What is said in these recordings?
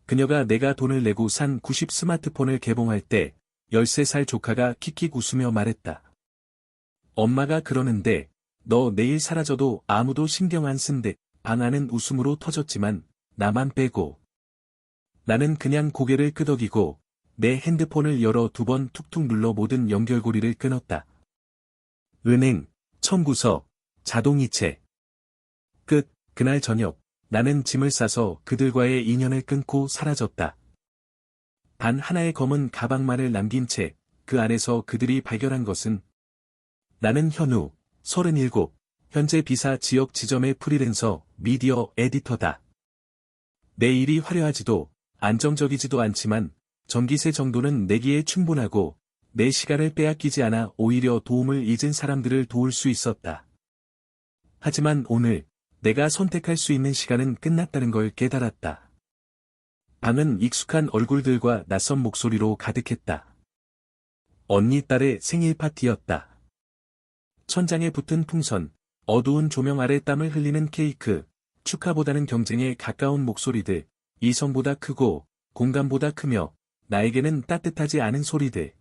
그녀가 내가 돈을 내고 산 90 스마트폰을 개봉할 때 13살 조카가 킥킥 웃으며 말했다. 엄마가 그러는데 너 내일 사라져도 아무도 신경 안 쓴대. 방 안은 웃음으로 터졌지만 나만 빼고. 나는 그냥 고개를 끄덕이고 내 핸드폰을 열어 2번 툭툭 눌러 모든 연결고리를 끊었다. 은행, 청구서, 자동이체. 끝. 그날 저녁 나는 짐을 싸서 그들과의 인연을 끊고 사라졌다. 단 하나의 검은 가방만을 남긴 채 그 안에서 그들이 발견한 것은 나는 현우, 37, 현재 비사 지역 지점의 프리랜서 미디어 에디터다. 내 일이 화려하지도 안정적이지도 않지만 전기세 정도는 내기에 충분하고 내 시간을 빼앗기지 않아 오히려 도움을 잊은 사람들을 도울 수 있었다. 하지만 오늘 내가 선택할 수 있는 시간은 끝났다는 걸 깨달았다. 방은 익숙한 얼굴들과 낯선 목소리로 가득했다. 언니 딸의 생일 파티였다. 천장에 붙은 풍선, 어두운 조명 아래 땀을 흘리는 케이크, 축하보다는 경쟁에 가까운 목소리들, 이성보다 크고 공감보다 크며 나에게는 따뜻하지 않은 소리들.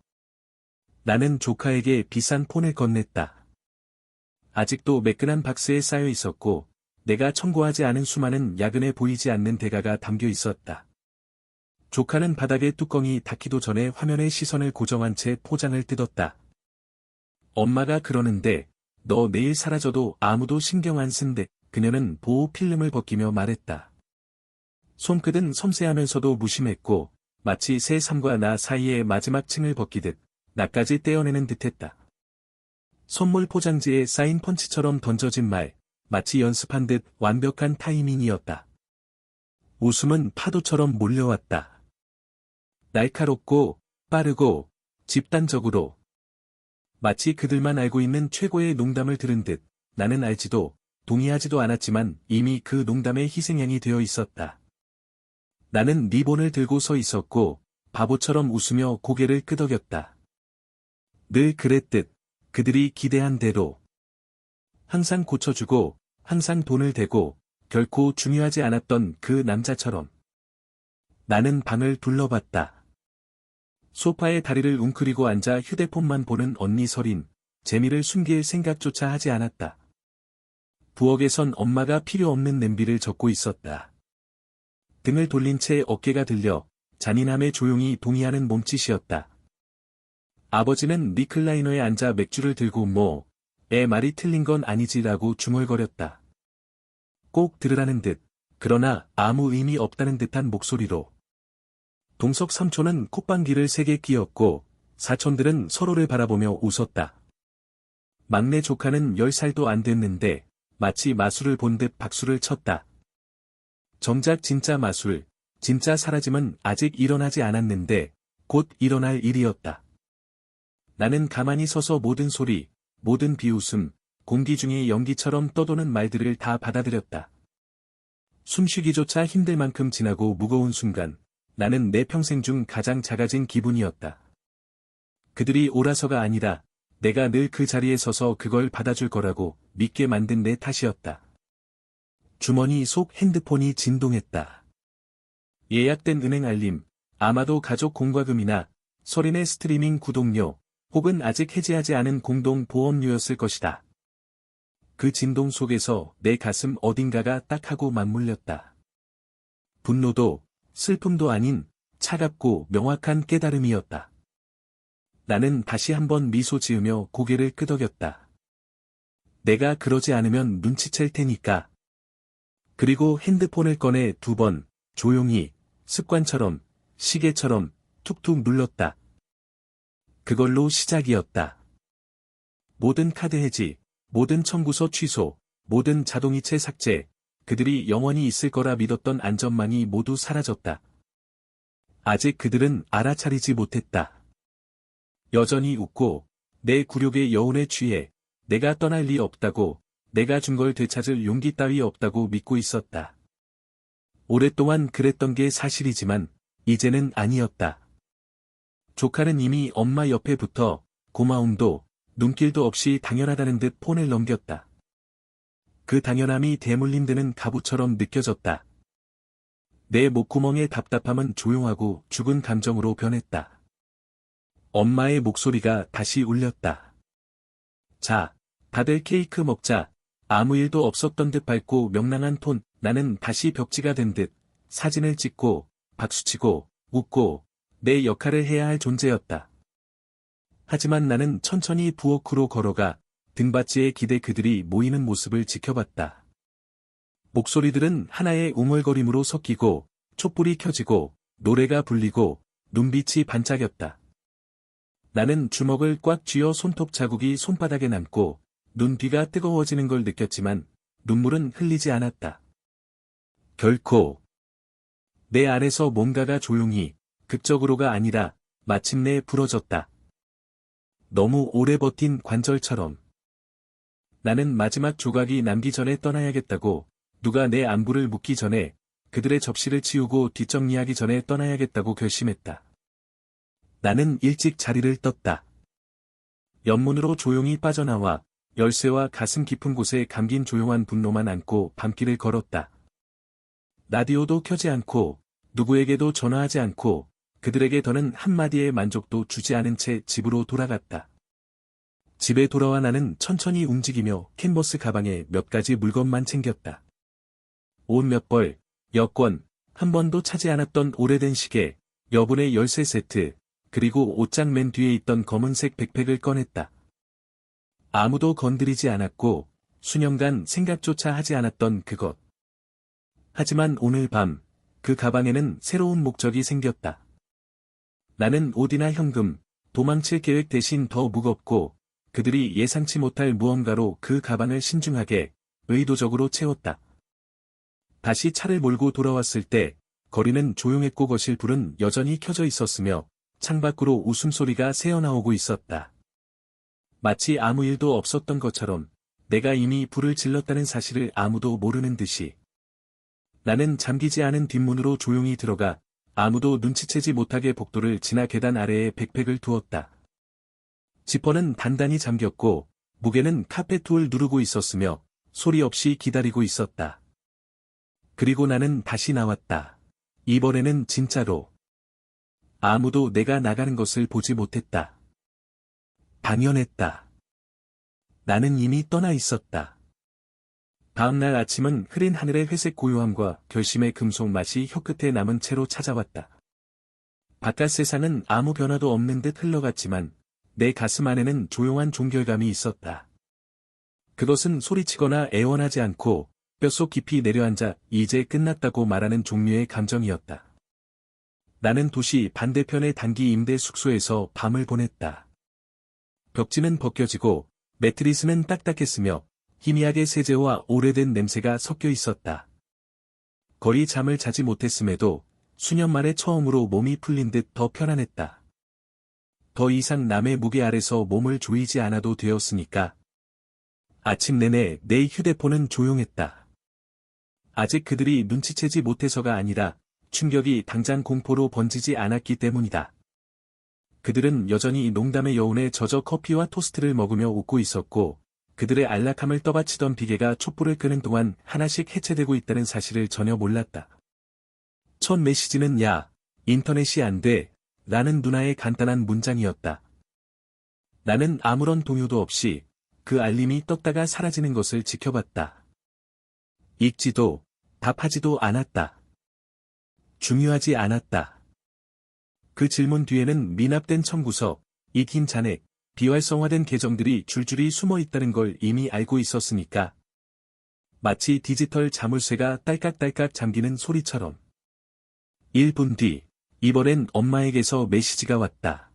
나는 조카에게 비싼 폰을 건넸다. 아직도 매끈한 박스에 쌓여 있었고 내가 청구하지 않은 수많은 야근에 보이지 않는 대가가 담겨 있었다. 조카는 바닥에 뚜껑이 닿기도 전에 화면에 시선을 고정한 채 포장을 뜯었다. 엄마가 그러는데 너 내일 사라져도 아무도 신경 안 쓴대. 그녀는 보호 필름을 벗기며 말했다. 손끝은 섬세하면서도 무심했고 마치 새 삶과 나 사이의 마지막 층을 벗기듯 나까지 떼어내는 듯했다. 선물 포장지에 쌓인 펀치처럼 던져진 말, 마치 연습한 듯 완벽한 타이밍이었다. 웃음은 파도처럼 몰려왔다. 날카롭고 빠르고 집단적으로. 마치 그들만 알고 있는 최고의 농담을 들은 듯 나는 알지도 동의하지도 않았지만 이미 그 농담의 희생양이 되어 있었다. 나는 리본을 들고 서 있었고 바보처럼 웃으며 고개를 끄덕였다. 늘 그랬듯 그들이 기대한 대로. 항상 고쳐주고 항상 돈을 대고 결코 중요하지 않았던 그 남자처럼. 나는 방을 둘러봤다. 소파에 다리를 웅크리고 앉아 휴대폰만 보는 언니 설인, 재미를 숨길 생각조차 하지 않았다. 부엌에선 엄마가 필요 없는 냄비를 젓고 있었다. 등을 돌린 채 어깨가 들려 잔인함에 조용히 동의하는 몸짓이었다. 아버지는 리클라이너에 앉아 맥주를 들고 애 말이 틀린 건 아니지라고 중얼거렸다. 꼭 들으라는 듯, 그러나 아무 의미 없다는 듯한 목소리로. 동석 삼촌은 콧방귀를 3개 뀌었고 사촌들은 서로를 바라보며 웃었다. 막내 조카는 10살도 안 됐는데 마치 마술을 본 듯 박수를 쳤다. 정작 진짜 마술, 진짜 사라짐은 아직 일어나지 않았는데 곧 일어날 일이었다. 나는 가만히 서서 모든 소리, 모든 비웃음, 공기 중에 연기처럼 떠도는 말들을 다 받아들였다. 숨쉬기조차 힘들 만큼 지나고 무거운 순간, 나는 내 평생 중 가장 작아진 기분이었다. 그들이 옳아서가 아니라 내가 늘 그 자리에 서서 그걸 받아줄 거라고 믿게 만든 내 탓이었다. 주머니 속 핸드폰이 진동했다. 예약된 은행 알림, 아마도 가족 공과금이나 설인의 스트리밍 구독료, 혹은 아직 해지하지 않은 공동 보험료였을 것이다. 그 진동 속에서 내 가슴 어딘가가 딱 하고 맞물렸다. 분노도, 슬픔도 아닌 차갑고 명확한 깨달음이었다. 나는 다시 한번 미소 지으며 고개를 끄덕였다. 내가 그러지 않으면 눈치챌 테니까. 그리고 핸드폰을 꺼내 2번, 조용히, 습관처럼, 시계처럼, 툭툭 눌렀다. 그걸로 시작이었다. 모든 카드 해지, 모든 청구서 취소, 모든 자동이체 삭제, 그들이 영원히 있을 거라 믿었던 안전망이 모두 사라졌다. 아직 그들은 알아차리지 못했다. 여전히 웃고, 내 굴욕의 여운에 취해, 내가 떠날 리 없다고, 내가 준 걸 되찾을 용기 따위 없다고 믿고 있었다. 오랫동안 그랬던 게 사실이지만, 이제는 아니었다. 조카는 이미 엄마 옆에 붙어, 고마움도, 눈길도 없이 당연하다는 듯 폰을 넘겼다. 그 당연함이 대물림 드는 가부처럼 느껴졌다. 내 목구멍의 답답함은 조용하고 죽은 감정으로 변했다. 엄마의 목소리가 다시 울렸다. 자, 다들 케이크 먹자. 아무 일도 없었던 듯 밝고 명랑한 톤. 나는 다시 벽지가 된 듯 사진을 찍고 박수치고 웃고 내 역할을 해야 할 존재였다. 하지만 나는 천천히 부엌으로 걸어가 등받이에 기대 그들이 모이는 모습을 지켜봤다. 목소리들은 하나의 웅얼거림으로 섞이고 촛불이 켜지고 노래가 불리고 눈빛이 반짝였다. 나는 주먹을 꽉 쥐어 손톱 자국이 손바닥에 남고 눈 뒤가 뜨거워지는 걸 느꼈지만 눈물은 흘리지 않았다. 결코. 내 안에서 뭔가가 조용히, 극적으로가 아니라 마침내 부러졌다. 너무 오래 버틴 관절처럼. 나는 마지막 조각이 남기 전에 떠나야겠다고, 누가 내 안부를 묻기 전에, 그들의 접시를 치우고 뒷정리하기 전에 떠나야겠다고 결심했다. 나는 일찍 자리를 떴다. 옆문으로 조용히 빠져나와 열쇠와 가슴 깊은 곳에 감긴 조용한 분노만 안고 밤길을 걸었다. 라디오도 켜지 않고 누구에게도 전화하지 않고 그들에게 더는 한마디의 만족도 주지 않은 채 집으로 돌아갔다. 집에 돌아와 나는 천천히 움직이며 캔버스 가방에 몇 가지 물건만 챙겼다. 옷 몇 벌, 여권, 한 번도 차지 않았던 오래된 시계, 여분의 열쇠 세트, 그리고 옷장 맨 뒤에 있던 검은색 백팩을 꺼냈다. 아무도 건드리지 않았고 수년간 생각조차 하지 않았던 그것. 하지만 오늘 밤, 그 가방에는 새로운 목적이 생겼다. 나는 옷이나 현금, 도망칠 계획 대신 더 무겁고 그들이 예상치 못할 무언가로 그 가방을 신중하게, 의도적으로 채웠다. 다시 차를 몰고 돌아왔을 때 거리는 조용했고 거실 불은 여전히 켜져 있었으며 창밖으로 웃음소리가 새어나오고 있었다. 마치 아무 일도 없었던 것처럼 내가 이미 불을 질렀다는 사실을 아무도 모르는 듯이. 나는 잠기지 않은 뒷문으로 조용히 들어가 아무도 눈치채지 못하게 복도를 지나 계단 아래에 백팩을 두었다. 지퍼는 단단히 잠겼고 무게는 카페트를 누르고 있었으며 소리 없이 기다리고 있었다. 그리고 나는 다시 나왔다. 이번에는 진짜로. 아무도 내가 나가는 것을 보지 못했다. 당연했다. 나는 이미 떠나 있었다. 다음날 아침은 흐린 하늘의 회색 고요함과 결심의 금속 맛이 혀끝에 남은 채로 찾아왔다. 바깥 세상은 아무 변화도 없는 듯 흘러갔지만 내 가슴 안에는 조용한 종결감이 있었다. 그것은 소리치거나 애원하지 않고 뼛속 깊이 내려앉아 이제 끝났다고 말하는 종류의 감정이었다. 나는 도시 반대편의 단기 임대 숙소에서 밤을 보냈다. 벽지는 벗겨지고 매트리스는 딱딱했으며 희미하게 세제와 오래된 냄새가 섞여 있었다. 거의 잠을 자지 못했음에도 수년 만에 처음으로 몸이 풀린 듯 더 편안했다. 더 이상 남의 무게 아래서 몸을 조이지 않아도 되었으니까. 아침 내내 내 휴대폰은 조용했다. 아직 그들이 눈치채지 못해서가 아니라 충격이 당장 공포로 번지지 않았기 때문이다. 그들은 여전히 농담의 여운에 젖어 커피와 토스트를 먹으며 웃고 있었고 그들의 안락함을 떠받치던 비계가 촛불을 끄는 동안 하나씩 해체되고 있다는 사실을 전혀 몰랐다. 첫 메시지는 야, 인터넷이 안 돼, 라는 누나의 간단한 문장이었다. 나는 아무런 동요도 없이 그 알림이 떴다가 사라지는 것을 지켜봤다. 읽지도, 답하지도 않았다. 중요하지 않았다. 그 질문 뒤에는 미납된 청구서, 익힌 잔액, 비활성화된 계정들이 줄줄이 숨어 있다는 걸 이미 알고 있었으니까. 마치 디지털 자물쇠가 딸깍딸깍 잠기는 소리처럼. 1분 뒤, 이번엔 엄마에게서 메시지가 왔다.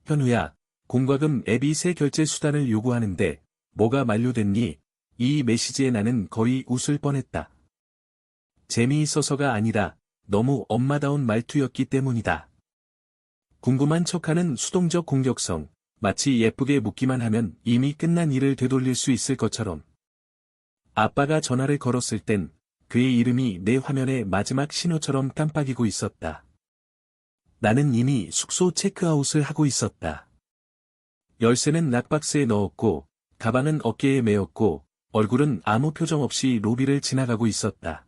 현우야, 공과금 앱이 새 결제 수단을 요구하는데 뭐가 만료됐니? 이 메시지에 나는 거의 웃을 뻔했다. 재미있어서가 아니라 너무 엄마다운 말투였기 때문이다. 궁금한 척하는 수동적 공격성, 마치 예쁘게 묻기만 하면 이미 끝난 일을 되돌릴 수 있을 것처럼. 아빠가 전화를 걸었을 땐 그의 이름이 내 화면의 마지막 신호처럼 깜빡이고 있었다. 나는 이미 숙소 체크아웃을 하고 있었다. 열쇠는 락박스에 넣었고, 가방은 어깨에 메었고, 얼굴은 아무 표정 없이 로비를 지나가고 있었다.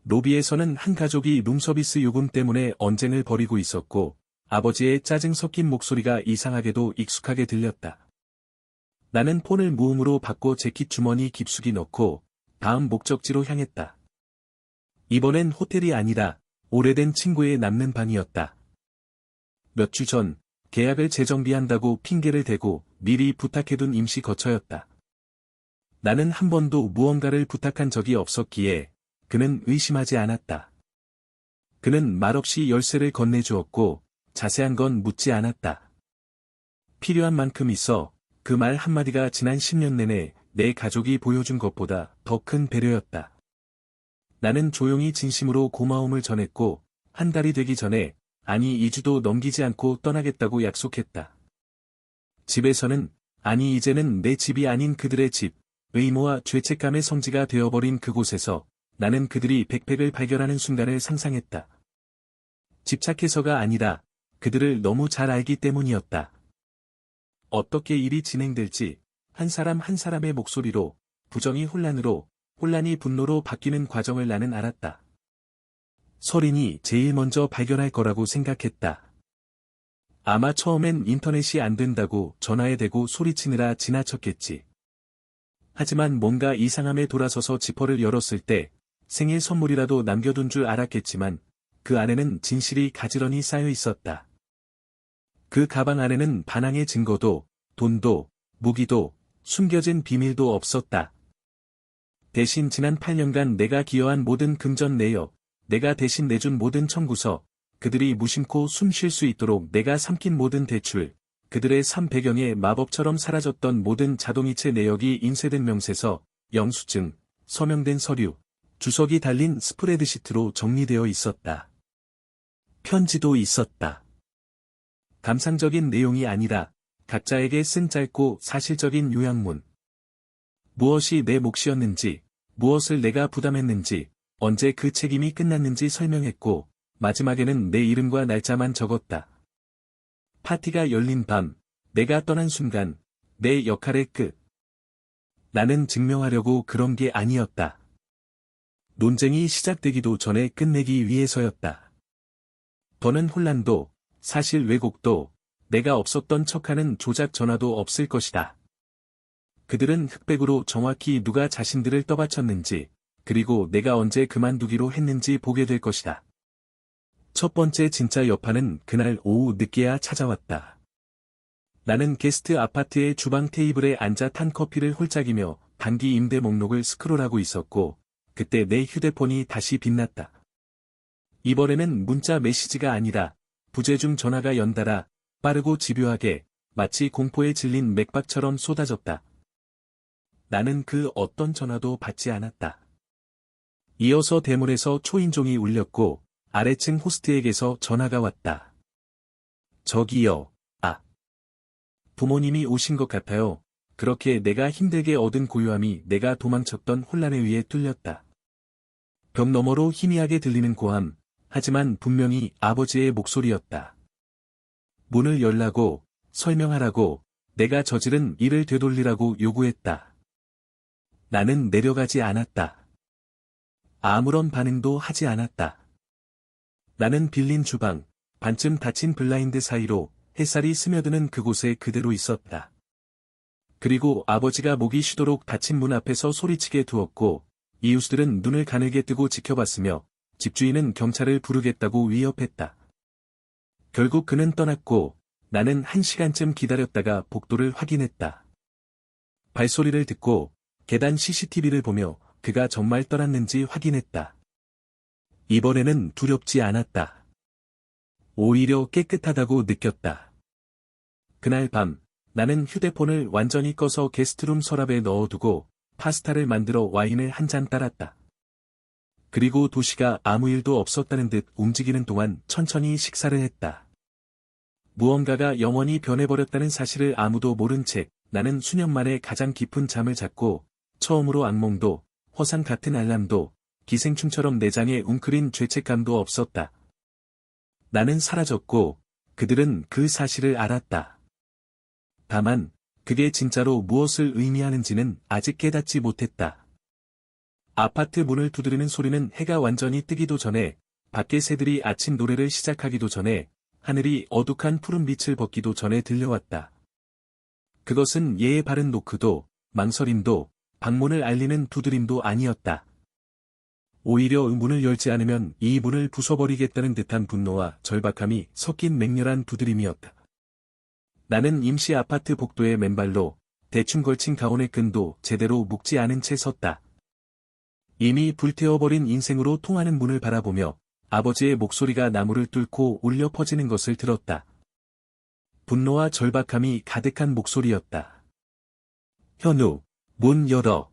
로비에서는 한 가족이 룸서비스 요금 때문에 언쟁을 벌이고 있었고, 아버지의 짜증 섞인 목소리가 이상하게도 익숙하게 들렸다. 나는 폰을 무음으로 받고 재킷 주머니 깊숙이 넣고 다음 목적지로 향했다. 이번엔 호텔이 아니라 오래된 친구의 남는 방이었다. 몇 주 전 계약을 재정비한다고 핑계를 대고 미리 부탁해둔 임시 거처였다. 나는 한 번도 무언가를 부탁한 적이 없었기에 그는 의심하지 않았다. 그는 말없이 열쇠를 건네주었고 자세한 건 묻지 않았다. 필요한 만큼 있어 그 말 한마디가 지난 10년 내내 내 가족이 보여준 것보다 더 큰 배려였다. 나는 조용히 진심으로 고마움을 전했고 한 달이 되기 전에 아니 2주도 넘기지 않고 떠나겠다고 약속했다. 집에서는 아니 이제는 내 집이 아닌 그들의 집, 의무와 죄책감의 성지가 되어버린 그곳에서 나는 그들이 백팩을 발견하는 순간을 상상했다. 집착해서가 아니라 그들을 너무 잘 알기 때문이었다. 어떻게 일이 진행될지 한 사람 한 사람의 목소리로, 부정이 혼란으로, 혼란이 분노로 바뀌는 과정을 나는 알았다. 서린이 제일 먼저 발견할 거라고 생각했다. 아마 처음엔 인터넷이 안 된다고 전화에 대고 소리치느라 지나쳤겠지. 하지만 뭔가 이상함에 돌아서서 지퍼를 열었을 때 생일 선물이라도 남겨둔 줄 알았겠지만 그 안에는 진실이 가지런히 쌓여 있었다. 그 가방 안에는 반항의 증거도, 돈도, 무기도, 숨겨진 비밀도 없었다. 대신 지난 8년간 내가 기여한 모든 금전 내역, 내가 대신 내준 모든 청구서, 그들이 무심코 숨 쉴 수 있도록 내가 삼킨 모든 대출, 그들의 삶 배경에 마법처럼 사라졌던 모든 자동이체 내역이 인쇄된 명세서, 영수증, 서명된 서류, 주석이 달린 스프레드시트로 정리되어 있었다. 편지도 있었다. 감상적인 내용이 아니라 각자에게 쓴 짧고 사실적인 요약문. 무엇이 내 몫이었는지, 무엇을 내가 부담했는지, 언제 그 책임이 끝났는지 설명했고, 마지막에는 내 이름과 날짜만 적었다. 파티가 열린 밤, 내가 떠난 순간, 내 역할의 끝. 나는 증명하려고 그런 게 아니었다. 논쟁이 시작되기도 전에 끝내기 위해서였다. 더는 혼란도, 사실 왜곡도, 내가 없었던 척하는 조작 전화도 없을 것이다. 그들은 흑백으로 정확히 누가 자신들을 떠받쳤는지, 그리고 내가 언제 그만두기로 했는지 보게 될 것이다. 첫 번째 진짜 여파는 그날 오후 늦게야 찾아왔다. 나는 게스트 아파트의 주방 테이블에 앉아 탄 커피를 홀짝이며 단기 임대 목록을 스크롤하고 있었고, 그때 내 휴대폰이 다시 빛났다. 이번에는 문자 메시지가 아니라 부재중 전화가 연달아 빠르고 집요하게 마치 공포에 질린 맥박처럼 쏟아졌다. 나는 그 어떤 전화도 받지 않았다. 이어서 대문에서 초인종이 울렸고 아래층 호스트에게서 전화가 왔다. 저기요, 부모님이 오신 것 같아요. 그렇게 내가 힘들게 얻은 고요함이 내가 도망쳤던 혼란에 의해 뚫렸다. 벽 너머로 희미하게 들리는 고함, 하지만 분명히 아버지의 목소리였다. 문을 열라고, 설명하라고, 내가 저지른 일을 되돌리라고 요구했다. 나는 내려가지 않았다. 아무런 반응도 하지 않았다. 나는 빌린 주방, 반쯤 닫힌 블라인드 사이로 햇살이 스며드는 그곳에 그대로 있었다. 그리고 아버지가 목이 쉬도록 닫힌 문 앞에서 소리치게 두었고, 이웃들은 눈을 가늘게 뜨고 지켜봤으며, 집주인은 경찰을 부르겠다고 위협했다. 결국 그는 떠났고, 나는 1시간쯤 기다렸다가 복도를 확인했다. 발소리를 듣고, 계단 CCTV를 보며 그가 정말 떠났는지 확인했다. 이번에는 두렵지 않았다. 오히려 깨끗하다고 느꼈다. 그날 밤, 나는 휴대폰을 완전히 꺼서 게스트룸 서랍에 넣어두고 파스타를 만들어 와인을 한 잔 따랐다. 그리고 도시가 아무 일도 없었다는 듯 움직이는 동안 천천히 식사를 했다. 무언가가 영원히 변해버렸다는 사실을 아무도 모른 채 나는 수년 만에 가장 깊은 잠을 잤고 처음으로 악몽도 허상 같은 알람도 기생충처럼 내장에 웅크린 죄책감도 없었다. 나는 사라졌고 그들은 그 사실을 알았다. 다만 그게 진짜로 무엇을 의미하는지는 아직 깨닫지 못했다. 아파트 문을 두드리는 소리는 해가 완전히 뜨기도 전에, 밖의 새들이 아침 노래를 시작하기도 전에, 하늘이 어둑한 푸른빛을 벗기도 전에 들려왔다. 그것은 예의 바른 노크도, 망설임도, 방문을 알리는 두드림도 아니었다. 오히려 문을 열지 않으면 이 문을 부숴버리겠다는 듯한 분노와 절박함이 섞인 맹렬한 두드림이었다. 나는 임시 아파트 복도에 맨발로, 대충 걸친 가운의 끈도 제대로 묶지 않은 채 섰다. 이미 불태워버린 인생으로 통하는 문을 바라보며 아버지의 목소리가 나무를 뚫고 울려 퍼지는 것을 들었다. 분노와 절박함이 가득한 목소리였다. 현우, 문 열어.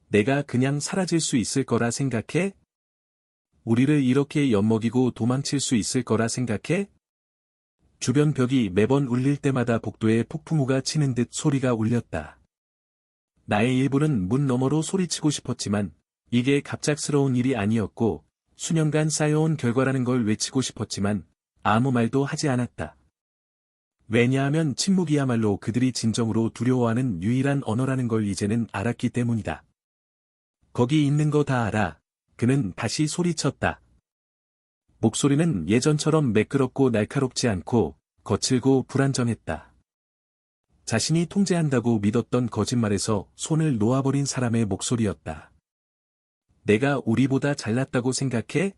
내가 그냥 사라질 수 있을 거라 생각해? 우리를 이렇게 엿먹이고 도망칠 수 있을 거라 생각해? 주변 벽이 매번 울릴 때마다 복도에 폭풍우가 치는 듯 소리가 울렸다. 나의 일부는 문 너머로 소리치고 싶었지만 이게 갑작스러운 일이 아니었고 수년간 쌓여온 결과라는 걸 외치고 싶었지만 아무 말도 하지 않았다. 왜냐하면 침묵이야말로 그들이 진정으로 두려워하는 유일한 언어라는 걸 이제는 알았기 때문이다. 거기 있는 거 다 알아. 그는 다시 소리쳤다. 목소리는 예전처럼 매끄럽고 날카롭지 않고 거칠고 불안정했다. 자신이 통제한다고 믿었던 거짓말에서 손을 놓아버린 사람의 목소리였다. 내가 우리보다 잘났다고 생각해?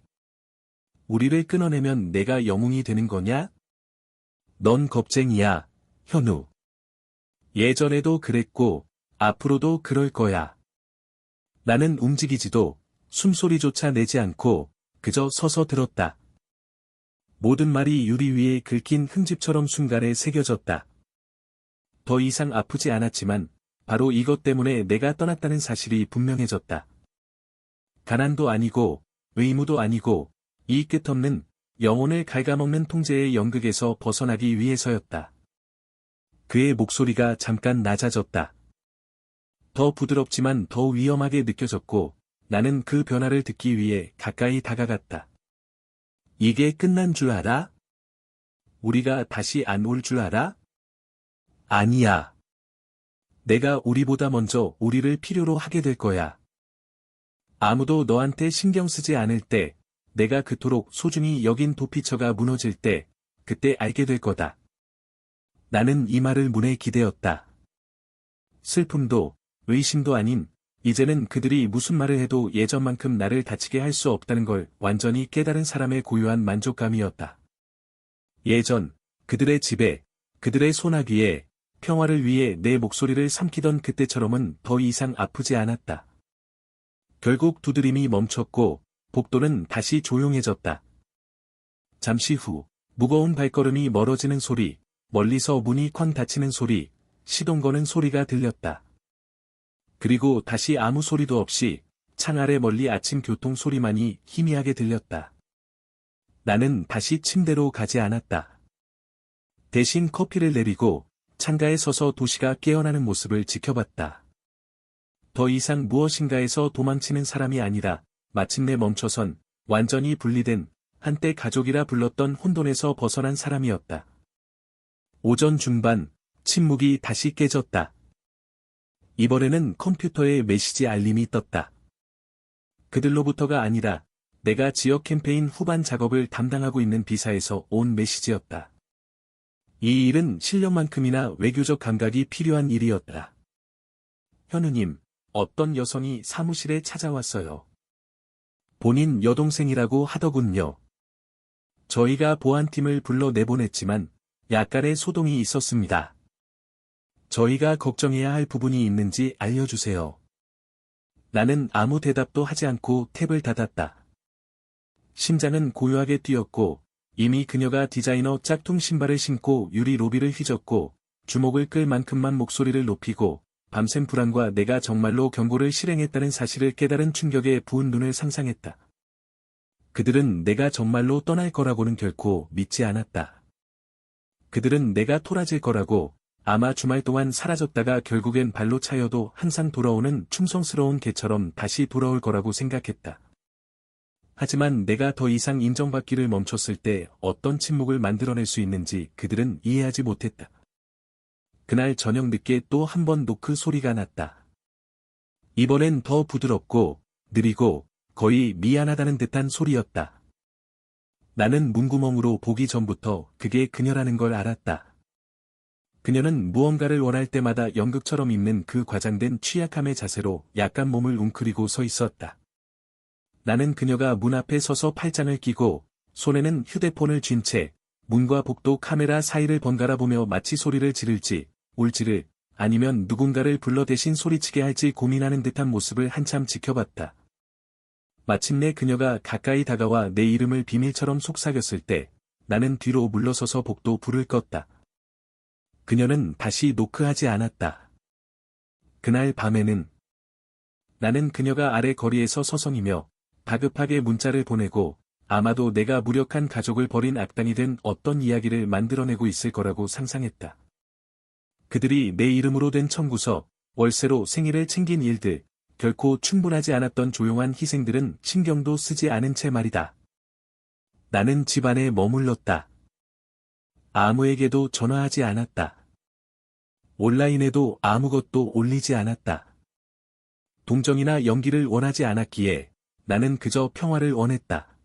우리를 끊어내면 내가 영웅이 되는 거냐? 넌 겁쟁이야, 현우. 예전에도 그랬고, 앞으로도 그럴 거야. 나는 움직이지도, 숨소리조차 내지 않고, 그저 서서 들었다. 모든 말이 유리 위에 긁힌 흠집처럼 순간에 새겨졌다. 더 이상 아프지 않았지만, 바로 이것 때문에 내가 떠났다는 사실이 분명해졌다. 가난도 아니고, 의무도 아니고, 이 끝없는, 영혼을 갉아먹는 통제의 연극에서 벗어나기 위해서였다. 그의 목소리가 잠깐 낮아졌다. 더 부드럽지만 더 위험하게 느껴졌고, 나는 그 변화를 듣기 위해 가까이 다가갔다. 이게 끝난 줄 알아? 우리가 다시 안 올 줄 알아? 아니야. 내가 우리보다 먼저 우리를 필요로 하게 될 거야. 아무도 너한테 신경 쓰지 않을 때, 내가 그토록 소중히 여긴 도피처가 무너질 때, 그때 알게 될 거다. 나는 이 말을 문에 기대었다. 슬픔도, 의심도 아닌, 이제는 그들이 무슨 말을 해도 예전만큼 나를 다치게 할 수 없다는 걸 완전히 깨달은 사람의 고요한 만족감이었다. 예전, 그들의 집에, 그들의 소나기에, 평화를 위해 내 목소리를 삼키던 그때처럼은 더 이상 아프지 않았다. 결국 두드림이 멈췄고, 복도는 다시 조용해졌다. 잠시 후, 무거운 발걸음이 멀어지는 소리, 멀리서 문이 쾅 닫히는 소리, 시동 거는 소리가 들렸다. 그리고 다시 아무 소리도 없이, 창 아래 멀리 아침 교통 소리만이 희미하게 들렸다. 나는 다시 침대로 가지 않았다. 대신 커피를 내리고, 창가에 서서 도시가 깨어나는 모습을 지켜봤다. 더 이상 무엇인가에서 도망치는 사람이 아니라, 마침내 멈춰선, 완전히 분리된, 한때 가족이라 불렀던 혼돈에서 벗어난 사람이었다. 오전 중반, 침묵이 다시 깨졌다. 이번에는 컴퓨터에 메시지 알림이 떴다. 그들로부터가 아니라, 내가 지역 캠페인 후반 작업을 담당하고 있는 비사에서 온 메시지였다. 이 일은 실력만큼이나 외교적 감각이 필요한 일이었다. 현우님, 어떤 여성이 사무실에 찾아왔어요. 본인 여동생이라고 하더군요. 저희가 보안팀을 불러 내보냈지만 약간의 소동이 있었습니다. 저희가 걱정해야 할 부분이 있는지 알려주세요. 나는 아무 대답도 하지 않고 탭을 닫았다. 심장은 고요하게 뛰었고 이미 그녀가 디자이너 짝퉁 신발을 신고 유리 로비를 휘젓고 주목을 끌 만큼만 목소리를 높이고 밤샘 불안과 내가 정말로 경고를 실행했다는 사실을 깨달은 충격에 부은 눈을 상상했다. 그들은 내가 정말로 떠날 거라고는 결코 믿지 않았다. 그들은 내가 토라질 거라고 아마 주말 동안 사라졌다가 결국엔 발로 차여도 항상 돌아오는 충성스러운 개처럼 다시 돌아올 거라고 생각했다. 하지만 내가 더 이상 인정받기를 멈췄을 때 어떤 침묵을 만들어낼 수 있는지 그들은 이해하지 못했다. 그날 저녁 늦게 또 한 번 노크 소리가 났다. 이번엔 더 부드럽고 느리고 거의 미안하다는 듯한 소리였다. 나는 문구멍으로 보기 전부터 그게 그녀라는 걸 알았다. 그녀는 무언가를 원할 때마다 연극처럼 입는 그 과장된 취약함의 자세로 약간 몸을 웅크리고 서 있었다. 나는 그녀가 문 앞에 서서 팔짱을 끼고 손에는 휴대폰을 쥔 채 문과 복도 카메라 사이를 번갈아 보며 마치 소리를 지를지 울지를 아니면 누군가를 불러 대신 소리치게 할지 고민하는 듯한 모습을 한참 지켜봤다. 마침내 그녀가 가까이 다가와 내 이름을 비밀처럼 속삭였을 때 나는 뒤로 물러서서 복도 불을 껐다. 그녀는 다시 노크하지 않았다. 그날 밤에는 나는 그녀가 아래 거리에서 서성이며 다급하게 문자를 보내고 아마도 내가 무력한 가족을 버린 악당이 된 어떤 이야기를 만들어내고 있을 거라고 상상했다. 그들이 내 이름으로 된 청구서, 월세로 생일을 챙긴 일들, 결코 충분하지 않았던 조용한 희생들은 신경도 쓰지 않은 채 말이다. 나는 집안에 머물렀다. 아무에게도 전화하지 않았다. 온라인에도 아무것도 올리지 않았다. 동정이나 연기를 원하지 않았기에 나는 그저 평화를 원했다.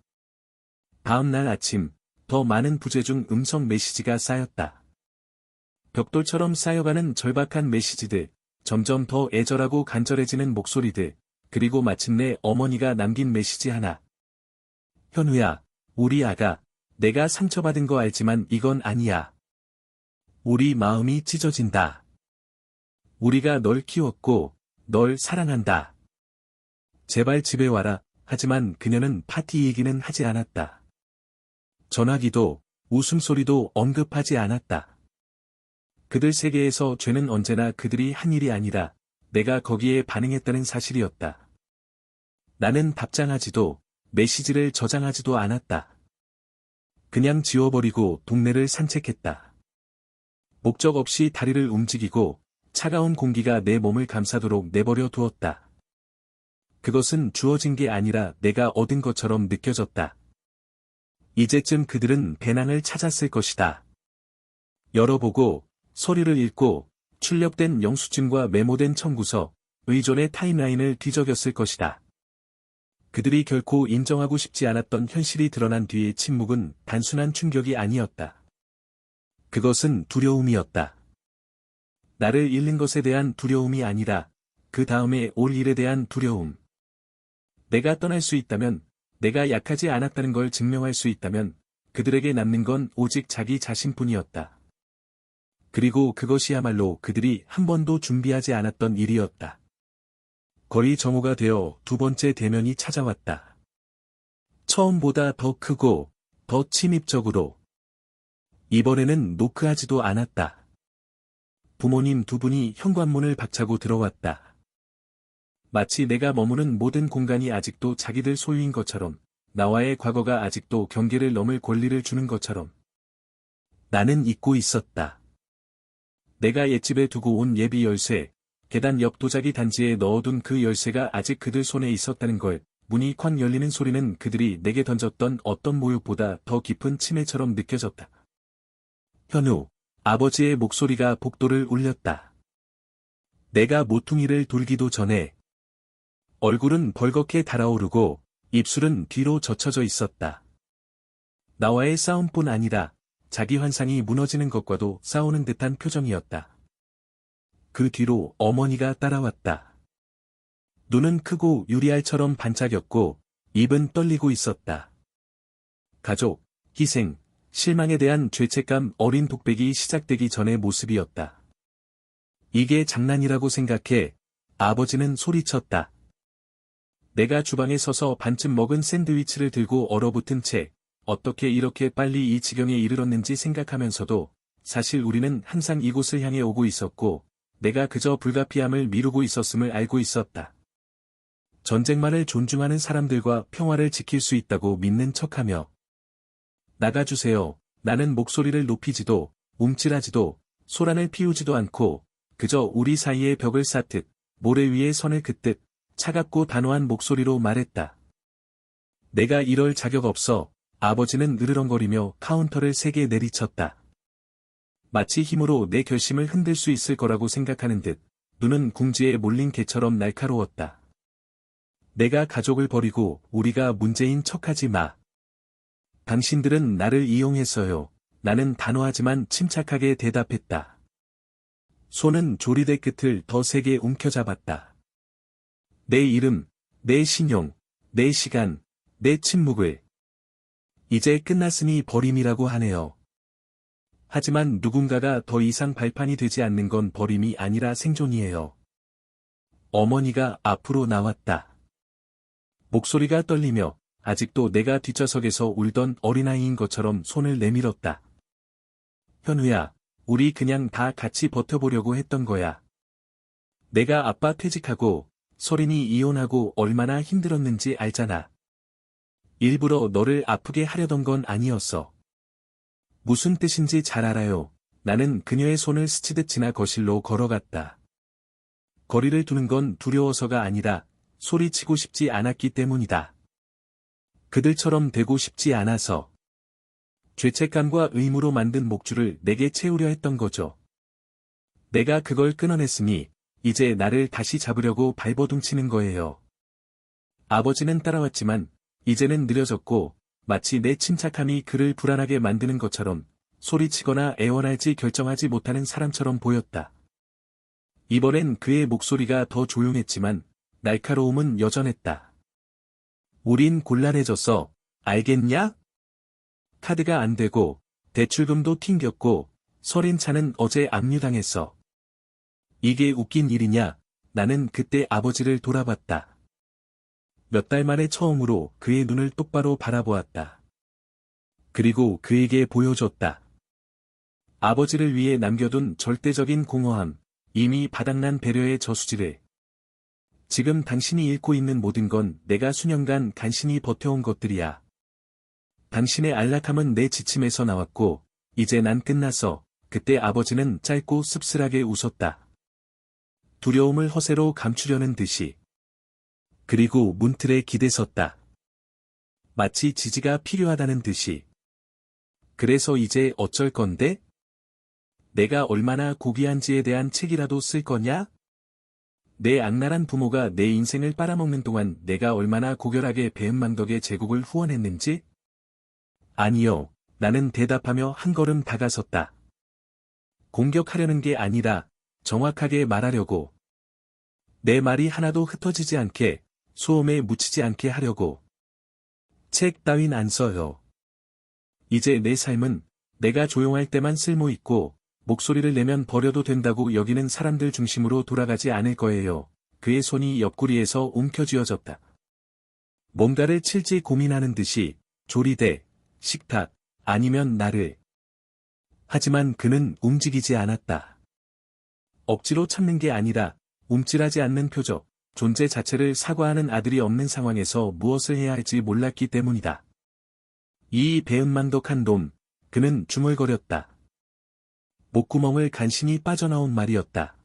다음 날 아침, 더 많은 부재중 음성 메시지가 쌓였다. 벽돌처럼 쌓여가는 절박한 메시지들, 점점 더 애절하고 간절해지는 목소리들, 그리고 마침내 어머니가 남긴 메시지 하나. 현우야, 우리 아가, 내가 상처받은 거 알지만 이건 아니야. 우리 마음이 찢어진다. 우리가 널 키웠고, 널 사랑한다. 제발 집에 와라. 하지만 그녀는 파티 얘기는 하지 않았다. 전화기도, 웃음소리도 언급하지 않았다. 그들 세계에서 죄는 언제나 그들이 한 일이 아니라 내가 거기에 반응했다는 사실이었다. 나는 답장하지도 메시지를 저장하지도 않았다. 그냥 지워버리고 동네를 산책했다. 목적 없이 다리를 움직이고 차가운 공기가 내 몸을 감싸도록 내버려 두었다. 그것은 주어진 게 아니라 내가 얻은 것처럼 느껴졌다. 이제쯤 그들은 배낭을 찾았을 것이다. 열어보고, 서류를 읽고, 출력된 영수증과 메모된 청구서, 의존의 타임라인을 뒤적였을 것이다. 그들이 결코 인정하고 싶지 않았던 현실이 드러난 뒤의 침묵은 단순한 충격이 아니었다. 그것은 두려움이었다. 나를 잃는 것에 대한 두려움이 아니라, 그 다음에 올 일에 대한 두려움. 내가 떠날 수 있다면, 내가 약하지 않았다는 걸 증명할 수 있다면, 그들에게 남는 건 오직 자기 자신뿐이었다. 그리고 그것이야말로 그들이 한 번도 준비하지 않았던 일이었다. 거의 정오가 되어 두 번째 대면이 찾아왔다. 처음보다 더 크고, 더 침입적으로. 이번에는 노크하지도 않았다. 부모님 두 분이 현관문을 박차고 들어왔다. 마치 내가 머무는 모든 공간이 아직도 자기들 소유인 것처럼, 나와의 과거가 아직도 경계를 넘을 권리를 주는 것처럼. 나는 잊고 있었다. 내가 옛집에 두고 온 예비 열쇠, 계단 옆 도자기 단지에 넣어둔 그 열쇠가 아직 그들 손에 있었다는 걸, 문이 쾅 열리는 소리는 그들이 내게 던졌던 어떤 모욕보다 더 깊은 침해처럼 느껴졌다. 현우, 아버지의 목소리가 복도를 울렸다. 내가 모퉁이를 돌기도 전에 얼굴은 벌겋게 달아오르고 입술은 뒤로 젖혀져 있었다. 나와의 싸움뿐 아니라 자기 환상이 무너지는 것과도 싸우는 듯한 표정이었다. 그 뒤로 어머니가 따라왔다. 눈은 크고 유리알처럼 반짝였고 입은 떨리고 있었다. 가족, 희생, 실망에 대한 죄책감 어린 독백이 시작되기 전의 모습이었다. 이게 장난이라고 생각해. 아버지는 소리쳤다. 내가 주방에 서서 반쯤 먹은 샌드위치를 들고 얼어붙은 채 어떻게 이렇게 빨리 이 지경에 이르렀는지 생각하면서도 사실 우리는 항상 이곳을 향해 오고 있었고 내가 그저 불가피함을 미루고 있었음을 알고 있었다. 전쟁만을 존중하는 사람들과 평화를 지킬 수 있다고 믿는 척하며 나가주세요. 나는 목소리를 높이지도 움찔하지도 소란을 피우지도 않고 그저 우리 사이의 벽을 쌓듯 모래 위에 선을 긋듯 차갑고 단호한 목소리로 말했다. 내가 이럴 자격 없어. 아버지는 으르렁거리며 카운터를 세게 내리쳤다. 마치 힘으로 내 결심을 흔들 수 있을 거라고 생각하는 듯 눈은 궁지에 몰린 개처럼 날카로웠다. 내가 가족을 버리고 우리가 문제인 척하지 마. 당신들은 나를 이용했어요. 나는 단호하지만 침착하게 대답했다. 손은 조리대 끝을 더 세게 움켜잡았다. 내 이름, 내 신용, 내 시간, 내 침묵을. 이제 끝났으니 버림이라고 하네요. 하지만 누군가가 더 이상 발판이 되지 않는 건 버림이 아니라 생존이에요. 어머니가 앞으로 나왔다. 목소리가 떨리며 아직도 내가 뒷좌석에서 울던 어린아이인 것처럼 손을 내밀었다. 현우야, 우리 그냥 다 같이 버텨보려고 했던 거야. 내가 아빠 퇴직하고 서린이 이혼하고 얼마나 힘들었는지 알잖아. 일부러 너를 아프게 하려던 건 아니었어. 무슨 뜻인지 잘 알아요. 나는 그녀의 손을 스치듯 지나 거실로 걸어갔다. 거리를 두는 건 두려워서가 아니라 소리치고 싶지 않았기 때문이다. 그들처럼 되고 싶지 않아서. 죄책감과 의무로 만든 목줄을 내게 채우려 했던 거죠. 내가 그걸 끊어냈으니 이제 나를 다시 잡으려고 발버둥치는 거예요. 아버지는 따라왔지만 이제는 느려졌고 마치 내 침착함이 그를 불안하게 만드는 것처럼 소리치거나 애원할지 결정하지 못하는 사람처럼 보였다. 이번엔 그의 목소리가 더 조용했지만 날카로움은 여전했다. 우린 곤란해졌어. 알겠냐? 카드가 안 되고 대출금도 튕겼고 서린 차는 어제 압류당했어. 이게 웃긴 일이냐? 나는 그때 아버지를 돌아봤다. 몇 달 만에 처음으로 그의 눈을 똑바로 바라보았다. 그리고 그에게 보여줬다. 아버지를 위해 남겨둔 절대적인 공허함, 이미 바닥난 배려의 저수지를. 지금 당신이 잃고 있는 모든 건 내가 수년간 간신히 버텨온 것들이야. 당신의 안락함은 내 지침에서 나왔고, 이제 난 끝났어. 그때 아버지는 짧고 씁쓸하게 웃었다. 두려움을 허세로 감추려는 듯이. 그리고 문틀에 기대섰다. 마치 지지가 필요하다는 듯이. 그래서 이제 어쩔 건데? 내가 얼마나 고귀한지에 대한 책이라도 쓸 거냐? 내 악랄한 부모가 내 인생을 빨아먹는 동안 내가 얼마나 고결하게 배은망덕의 제국을 후원했는지? 아니요, 나는 대답하며 한 걸음 다가섰다. 공격하려는 게 아니라 정확하게 말하려고. 내 말이 하나도 흩어지지 않게, 소음에 묻히지 않게 하려고. 책 따윈 안 써요. 이제 내 삶은 내가 조용할 때만 쓸모있고 목소리를 내면 버려도 된다고 여기는 사람들 중심으로 돌아가지 않을 거예요. 그의 손이 옆구리에서 움켜쥐어졌다. 뭔가를 칠지 고민하는 듯이 조리대, 식탁, 아니면 나를. 하지만 그는 움직이지 않았다. 억지로 참는 게 아니라 움찔하지 않는 표적, 존재 자체를 사과하는 아들이 없는 상황에서 무엇을 해야 할지 몰랐기 때문이다. 이 배은망덕한 놈, 그는 중얼거렸다. 목구멍을 간신히 빠져나온 말이었다.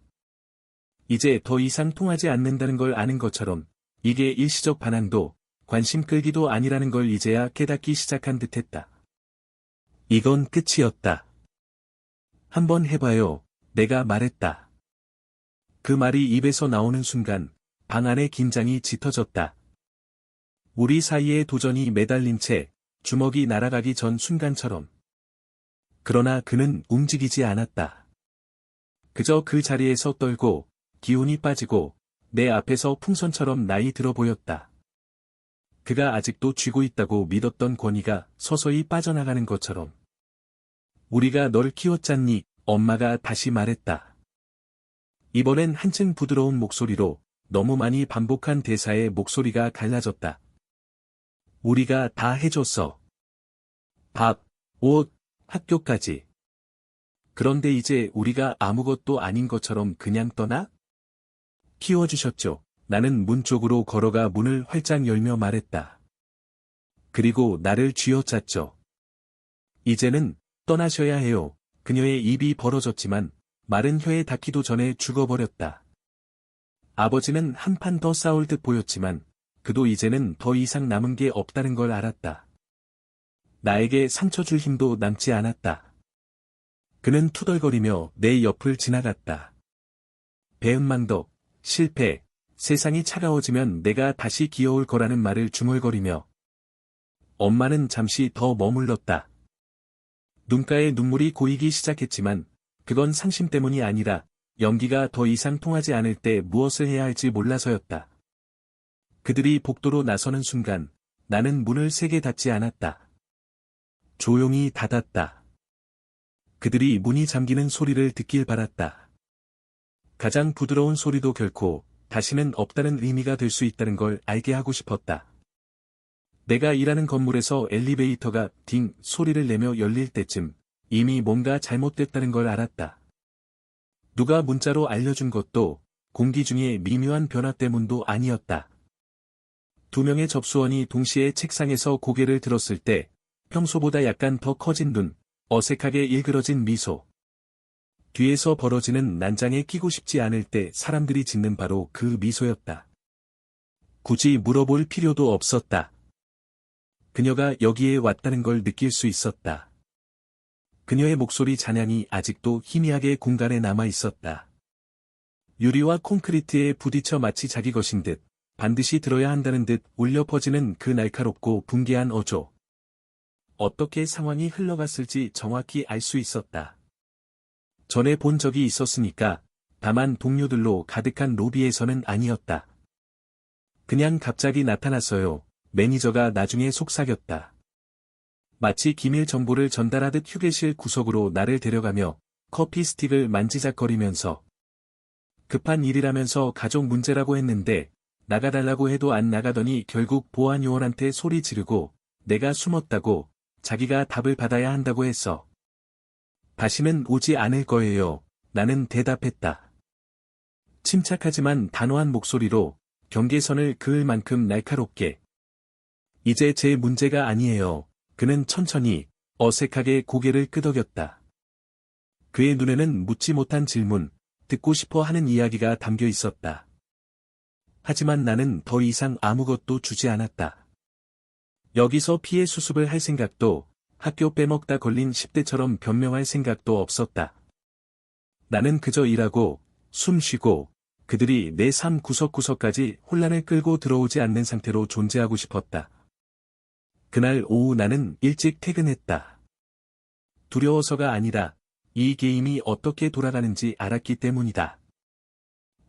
이제 더 이상 통하지 않는다는 걸 아는 것처럼 이게 일시적 반항도 관심 끌기도 아니라는 걸 이제야 깨닫기 시작한 듯했다. 이건 끝이었다. 한번 해봐요. 내가 말했다. 그 말이 입에서 나오는 순간 방 안의 긴장이 짙어졌다. 우리 사이의 도전이 매달린 채 주먹이 날아가기 전 순간처럼. 그러나 그는 움직이지 않았다. 그저 그 자리에서 떨고 기운이 빠지고 내 앞에서 풍선처럼 나이 들어 보였다. 그가 아직도 쥐고 있다고 믿었던 권위가 서서히 빠져나가는 것처럼. 우리가 널 키웠잖니, 엄마가 다시 말했다. 이번엔 한층 부드러운 목소리로 너무 많이 반복한 대사의 목소리가 갈라졌다. 우리가 다 해줬어. 밥, 옷, 학교까지. 그런데 이제 우리가 아무것도 아닌 것처럼 그냥 떠나? 키워주셨죠. 나는 문 쪽으로 걸어가 문을 활짝 열며 말했다. 그리고 나를 쥐어짰죠. 이제는 떠나셔야 해요. 그녀의 입이 벌어졌지만 마른 혀에 닿기도 전에 죽어버렸다. 아버지는 한판 더 싸울 듯 보였지만 그도 이제는 더 이상 남은 게 없다는 걸 알았다. 나에게 상처 줄 힘도 남지 않았다. 그는 투덜거리며 내 옆을 지나갔다. 배은망덕, 실패, 세상이 차가워지면 내가 다시 귀여울 거라는 말을 중얼거리며 엄마는 잠시 더 머물렀다. 눈가에 눈물이 고이기 시작했지만 그건 상심 때문이 아니라 연기가 더 이상 통하지 않을 때 무엇을 해야 할지 몰라서였다. 그들이 복도로 나서는 순간 나는 문을 세게 닫지 않았다. 조용히 닫았다. 그들이 문이 잠기는 소리를 듣길 바랐다. 가장 부드러운 소리도 결코 다시는 없다는 의미가 될 수 있다는 걸 알게 하고 싶었다. 내가 일하는 건물에서 엘리베이터가 딩 소리를 내며 열릴 때쯤 이미 뭔가 잘못됐다는 걸 알았다. 누가 문자로 알려준 것도 공기 중의 미묘한 변화 때문도 아니었다. 두 명의 접수원이 동시에 책상에서 고개를 들었을 때 평소보다 약간 더 커진 눈, 어색하게 일그러진 미소. 뒤에서 벌어지는 난장에 끼고 싶지 않을 때 사람들이 짓는 바로 그 미소였다. 굳이 물어볼 필요도 없었다. 그녀가 여기에 왔다는 걸 느낄 수 있었다. 그녀의 목소리 잔향이 아직도 희미하게 공간에 남아 있었다. 유리와 콘크리트에 부딪혀 마치 자기 것인 듯, 반드시 들어야 한다는 듯 울려 퍼지는 그 날카롭고 붕괴한 어조. 어떻게 상황이 흘러갔을지 정확히 알 수 있었다. 전에 본 적이 있었으니까, 다만 동료들로 가득한 로비에서는 아니었다. 그냥 갑자기 나타났어요. 매니저가 나중에 속삭였다. 마치 기밀 정보를 전달하듯 휴게실 구석으로 나를 데려가며 커피 스틱을 만지작거리면서 급한 일이라면서 가족 문제라고 했는데 나가달라고 해도 안 나가더니 결국 보안 요원한테 소리 지르고 내가 숨었다고 자기가 답을 받아야 한다고 했어. 다시는 오지 않을 거예요. 나는 대답했다. 침착하지만 단호한 목소리로 경계선을 그을 만큼 날카롭게. 이제 제 문제가 아니에요. 그는 천천히, 어색하게 고개를 끄덕였다. 그의 눈에는 묻지 못한 질문, 듣고 싶어 하는 이야기가 담겨 있었다. 하지만 나는 더 이상 아무것도 주지 않았다. 여기서 피해 수습을 할 생각도, 학교 빼먹다 걸린 10대처럼 변명할 생각도 없었다. 나는 그저 일하고, 숨 쉬고, 그들이 내 삶 구석구석까지 혼란을 끌고 들어오지 않는 상태로 존재하고 싶었다. 그날 오후 나는 일찍 퇴근했다. 두려워서가 아니라 이 게임이 어떻게 돌아가는지 알았기 때문이다.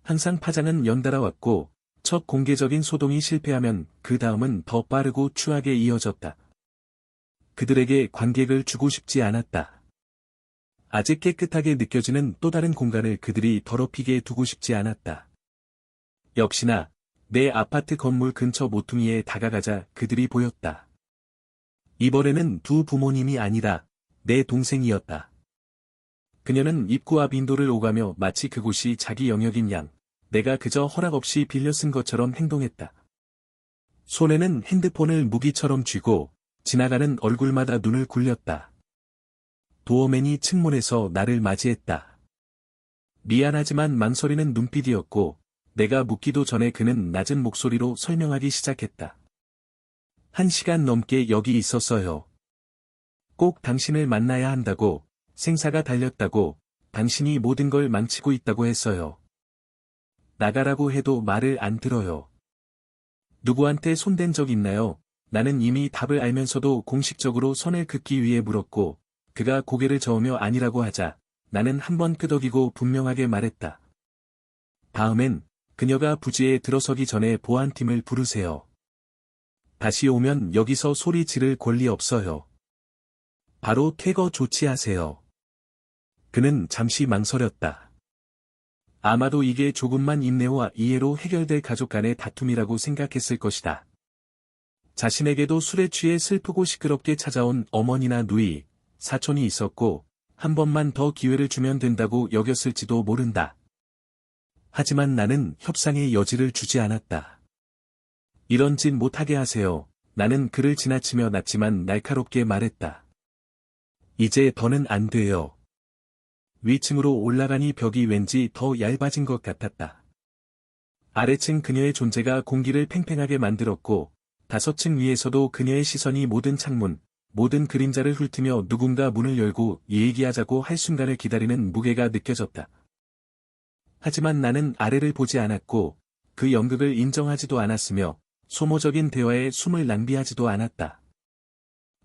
항상 파장은 연달아 왔고 첫 공개적인 소동이 실패하면 그 다음은 더 빠르고 추하게 이어졌다. 그들에게 관객을 주고 싶지 않았다. 아직 깨끗하게 느껴지는 또 다른 공간을 그들이 더럽히게 두고 싶지 않았다. 역시나 내 아파트 건물 근처 모퉁이에 다가가자 그들이 보였다. 이번에는 두 부모님이 아니라 내 동생이었다. 그녀는 입구 앞 인도를 오가며 마치 그곳이 자기 영역인 양, 내가 그저 허락 없이 빌려 쓴 것처럼 행동했다. 손에는 핸드폰을 무기처럼 쥐고 지나가는 얼굴마다 눈을 굴렸다. 도어맨이 측문에서 나를 맞이했다. 미안하지만 망설이는 눈빛이었고 내가 묻기도 전에 그는 낮은 목소리로 설명하기 시작했다. 1시간 넘게 여기 있었어요. 꼭 당신을 만나야 한다고, 생사가 달렸다고, 당신이 모든 걸 망치고 있다고 했어요. 나가라고 해도 말을 안 들어요. 누구한테 손댄 적 있나요? 나는 이미 답을 알면서도 공식적으로 선을 긋기 위해 물었고, 그가 고개를 저으며 아니라고 하자, 나는 한번 끄덕이고 분명하게 말했다. 다음엔, 그녀가 부지에 들어서기 전에 보안팀을 부르세요. 다시 오면 여기서 소리 지를 권리 없어요. 바로 퇴거 조치하세요. 그는 잠시 망설였다. 아마도 이게 조금만 인내와 이해로 해결될 가족 간의 다툼이라고 생각했을 것이다. 자신에게도 술에 취해 슬프고 시끄럽게 찾아온 어머니나 누이, 사촌이 있었고 한 번만 더 기회를 주면 된다고 여겼을지도 모른다. 하지만 나는 협상의 여지를 주지 않았다. 이런 짓 못하게 하세요. 나는 그를 지나치며 낮지만 날카롭게 말했다. 이제 더는 안 돼요. 위층으로 올라가니 벽이 왠지 더 얇아진 것 같았다. 아래층 그녀의 존재가 공기를 팽팽하게 만들었고 5층 위에서도 그녀의 시선이 모든 창문, 모든 그림자를 훑으며 누군가 문을 열고 얘기하자고 할 순간을 기다리는 무게가 느껴졌다. 하지만 나는 아래를 보지 않았고 그 연극을 인정하지도 않았으며 소모적인 대화에 숨을 낭비하지도 않았다.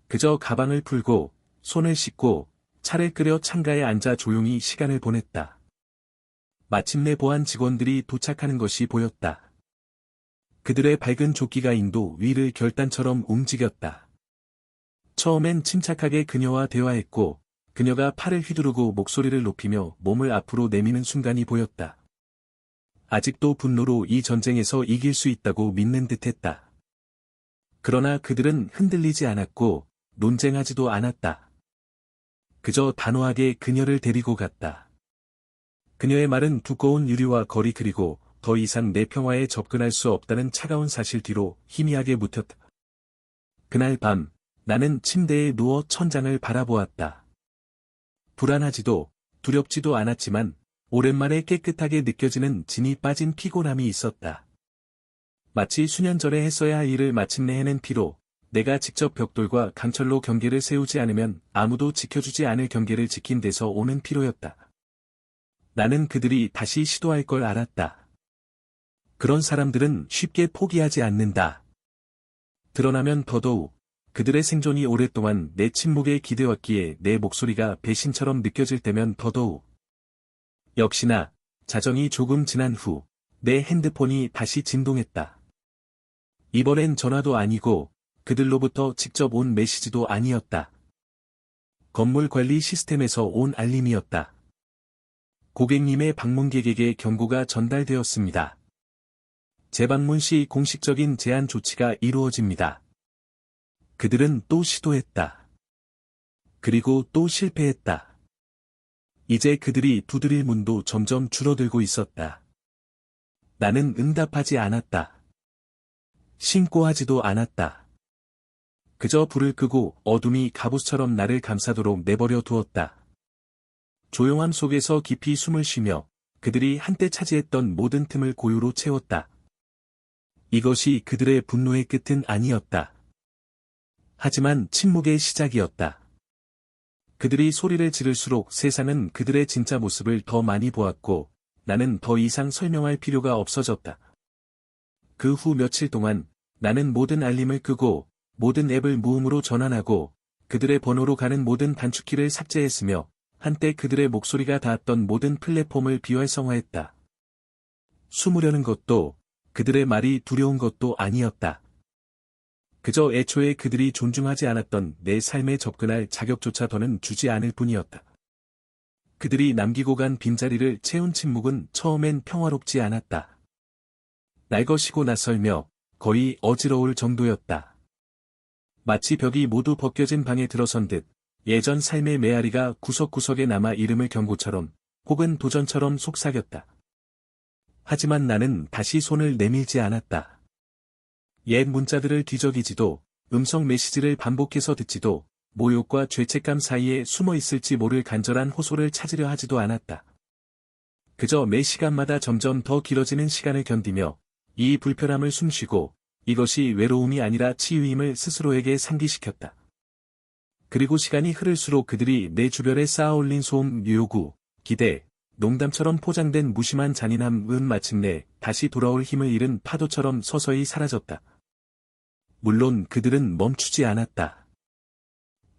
그저 가방을 풀고 손을 씻고 차를 끓여 창가에 앉아 조용히 시간을 보냈다. 마침내 보안 직원들이 도착하는 것이 보였다. 그들의 밝은 조끼가 인도 위를 결단처럼 움직였다. 처음엔 침착하게 그녀와 대화했고 그녀가 팔을 휘두르고 목소리를 높이며 몸을 앞으로 내미는 순간이 보였다. 아직도 분노로 이 전쟁에서 이길 수 있다고 믿는 듯했다. 그러나 그들은 흔들리지 않았고 논쟁하지도 않았다. 그저 단호하게 그녀를 데리고 갔다. 그녀의 말은 두꺼운 유리와 거리 그리고 더 이상 내 평화에 접근할 수 없다는 차가운 사실 뒤로 희미하게 묻혔다. 그날 밤 나는 침대에 누워 천장을 바라보았다. 불안하지도 두렵지도 않았지만 오랜만에 깨끗하게 느껴지는 진이 빠진 피곤함이 있었다. 마치 수년 전에 했어야 할 일을 마침내 해낸 피로, 내가 직접 벽돌과 강철로 경계를 세우지 않으면 아무도 지켜주지 않을 경계를 지킨 데서 오는 피로였다. 나는 그들이 다시 시도할 걸 알았다. 그런 사람들은 쉽게 포기하지 않는다. 드러나면 더더욱 그들의 생존이 오랫동안 내 침묵에 기대왔기에 내 목소리가 배신처럼 느껴질 때면 더더욱. 역시나 자정이 조금 지난 후 내 핸드폰이 다시 진동했다. 이번엔 전화도 아니고 그들로부터 직접 온 메시지도 아니었다. 건물 관리 시스템에서 온 알림이었다. 고객님의 방문객에게 경고가 전달되었습니다. 재방문 시 공식적인 제한 조치가 이루어집니다. 그들은 또 시도했다. 그리고 또 실패했다. 이제 그들이 두드릴 문도 점점 줄어들고 있었다. 나는 응답하지 않았다. 신고하지도 않았다. 그저 불을 끄고 어둠이 갑옷처럼 나를 감싸도록 내버려 두었다. 조용함 속에서 깊이 숨을 쉬며 그들이 한때 차지했던 모든 틈을 고요로 채웠다. 이것이 그들의 분노의 끝은 아니었다. 하지만 침묵의 시작이었다. 그들이 소리를 지를수록 세상은 그들의 진짜 모습을 더 많이 보았고 나는 더 이상 설명할 필요가 없어졌다. 그 후 며칠 동안 나는 모든 알림을 끄고 모든 앱을 무음으로 전환하고 그들의 번호로 가는 모든 단축키를 삭제했으며 한때 그들의 목소리가 닿았던 모든 플랫폼을 비활성화했다. 숨으려는 것도 그들의 말이 두려운 것도 아니었다. 그저 애초에 그들이 존중하지 않았던 내 삶에 접근할 자격조차 더는 주지 않을 뿐이었다. 그들이 남기고 간 빈자리를 채운 침묵은 처음엔 평화롭지 않았다. 날것이고 낯설며 거의 어지러울 정도였다. 마치 벽이 모두 벗겨진 방에 들어선 듯 예전 삶의 메아리가 구석구석에 남아 이름을 경고처럼 혹은 도전처럼 속삭였다. 하지만 나는 다시 손을 내밀지 않았다. 옛 문자들을 뒤적이지도 음성 메시지를 반복해서 듣지도 모욕과 죄책감 사이에 숨어 있을지 모를 간절한 호소를 찾으려 하지도 않았다. 그저 매 시간마다 점점 더 길어지는 시간을 견디며 이 불편함을 숨쉬고 이것이 외로움이 아니라 치유임을 스스로에게 상기시켰다. 그리고 시간이 흐를수록 그들이 내 주변에 쌓아올린 소음, 요구, 기대, 농담처럼 포장된 무심한 잔인함은 마침내 다시 돌아올 힘을 잃은 파도처럼 서서히 사라졌다. 물론 그들은 멈추지 않았다.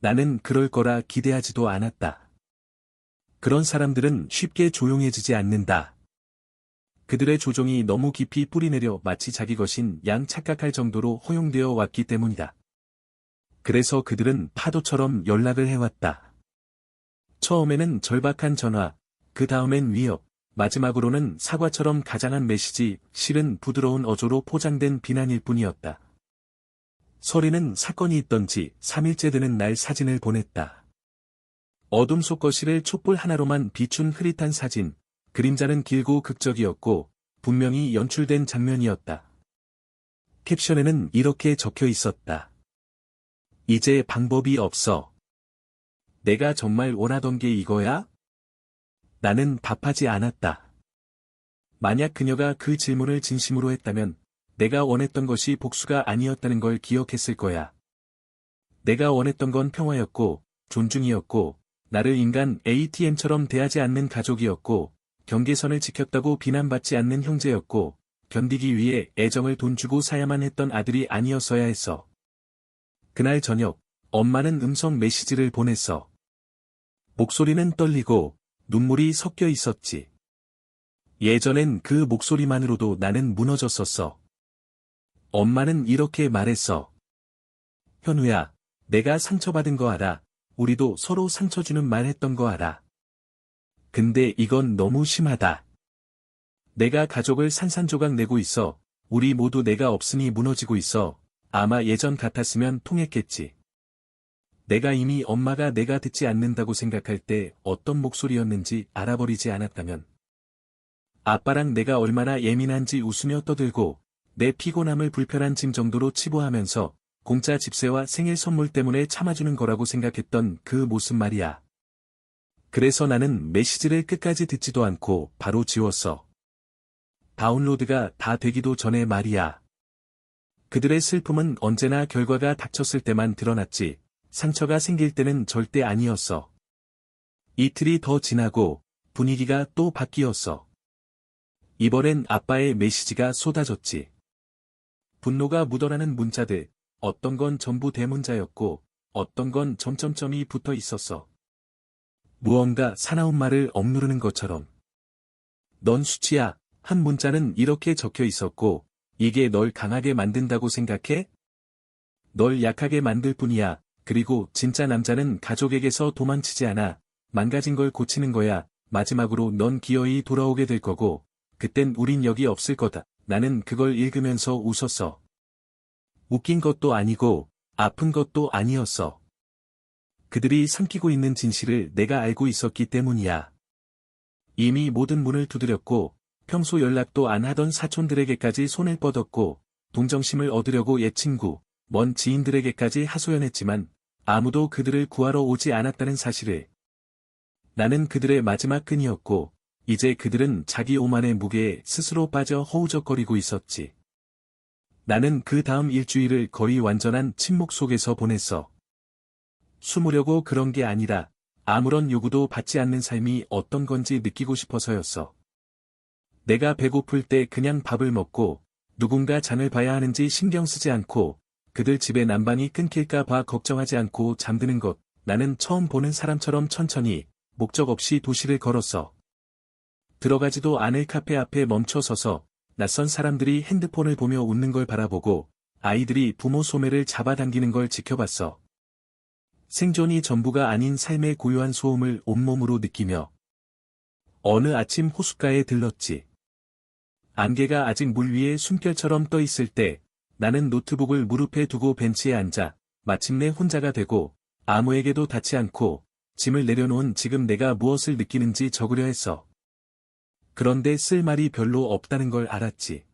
나는 그럴 거라 기대하지도 않았다. 그런 사람들은 쉽게 조용해지지 않는다. 그들의 조종이 너무 깊이 뿌리내려 마치 자기 것인 양 착각할 정도로 허용되어 왔기 때문이다. 그래서 그들은 파도처럼 연락을 해왔다. 처음에는 절박한 전화, 그 다음엔 위협, 마지막으로는 사과처럼 가장한 메시지, 실은 부드러운 어조로 포장된 비난일 뿐이었다. 서리는 사건이 있던지 3일째 되는 날 사진을 보냈다. 어둠 속 거실을 촛불 하나로만 비춘 흐릿한 사진, 그림자는 길고 극적이었고 분명히 연출된 장면이었다. 캡션에는 이렇게 적혀 있었다. 이제 방법이 없어. 내가 정말 원하던 게 이거야? 나는 답하지 않았다. 만약 그녀가 그 질문을 진심으로 했다면 내가 원했던 것이 복수가 아니었다는 걸 기억했을 거야. 내가 원했던 건 평화였고, 존중이었고, 나를 인간 ATM처럼 대하지 않는 가족이었고, 경계선을 지켰다고 비난받지 않는 형제였고, 견디기 위해 애정을 돈 주고 사야만 했던 아들이 아니었어야 했어. 그날 저녁, 엄마는 음성 메시지를 보냈어. 목소리는 떨리고 눈물이 섞여 있었지. 예전엔 그 목소리만으로도 나는 무너졌었어. 엄마는 이렇게 말했어. 현우야, 내가 상처받은 거 알아. 우리도 서로 상처 주는 말 했던 거 알아. 근데 이건 너무 심하다. 내가 가족을 산산조각 내고 있어. 우리 모두 내가 없으니 무너지고 있어. 아마 예전 같았으면 통했겠지. 내가 이미 엄마가 내가 듣지 않는다고 생각할 때 어떤 목소리였는지 알아버리지 않았다면. 아빠랑 내가 얼마나 예민한지 웃으며 떠들고 내 피곤함을 불편한 짐 정도로 치부하면서 공짜 집세와 생일 선물 때문에 참아주는 거라고 생각했던 그 모습 말이야. 그래서 나는 메시지를 끝까지 듣지도 않고 바로 지웠어. 다운로드가 다 되기도 전에 말이야. 그들의 슬픔은 언제나 결과가 닥쳤을 때만 드러났지, 상처가 생길 때는 절대 아니었어. 이틀이 더 지나고 분위기가 또 바뀌었어. 이번엔 아빠의 메시지가 쏟아졌지. 분노가 묻어나는 문자들, 어떤 건 전부 대문자였고, 어떤 건 점점점이 붙어 있었어. 무언가 사나운 말을 억누르는 것처럼. 넌 수치야. 한 문자는 이렇게 적혀 있었고, 이게 널 강하게 만든다고 생각해? 널 약하게 만들 뿐이야. 그리고 진짜 남자는 가족에게서 도망치지 않아. 망가진 걸 고치는 거야. 마지막으로 넌 기어이 돌아오게 될 거고, 그땐 우린 여기 없을 거다. 나는 그걸 읽으면서 웃었어. 웃긴 것도 아니고, 아픈 것도 아니었어. 그들이 삼키고 있는 진실을 내가 알고 있었기 때문이야. 이미 모든 문을 두드렸고, 평소 연락도 안 하던 사촌들에게까지 손을 뻗었고, 동정심을 얻으려고 옛 친구, 먼 지인들에게까지 하소연했지만, 아무도 그들을 구하러 오지 않았다는 사실을. 나는 그들의 마지막 끈이었고, 이제 그들은 자기 오만의 무게에 스스로 빠져 허우적거리고 있었지. 나는 그 다음 일주일을 거의 완전한 침묵 속에서 보냈어. 숨으려고 그런 게 아니라, 아무런 요구도 받지 않는 삶이 어떤 건지 느끼고 싶어서였어. 내가 배고플 때 그냥 밥을 먹고, 누군가 장을 봐야 하는지 신경 쓰지 않고, 그들 집에 난방이 끊길까 봐 걱정하지 않고 잠드는 것. 나는 처음 보는 사람처럼 천천히, 목적 없이 도시를 걸었어. 들어가지도 않을 카페 앞에 멈춰 서서, 낯선 사람들이 핸드폰을 보며 웃는 걸 바라보고, 아이들이 부모 소매를 잡아당기는 걸 지켜봤어. 생존이 전부가 아닌 삶의 고요한 소음을 온몸으로 느끼며, 어느 아침 호숫가에 들렀지. 안개가 아직 물 위에 숨결처럼 떠 있을 때, 나는 노트북을 무릎에 두고 벤치에 앉아, 마침내 혼자가 되고, 아무에게도 닿지 않고, 짐을 내려놓은 지금 내가 무엇을 느끼는지 적으려 했어. 그런데 쓸 말이 별로 없다는 걸 알았지.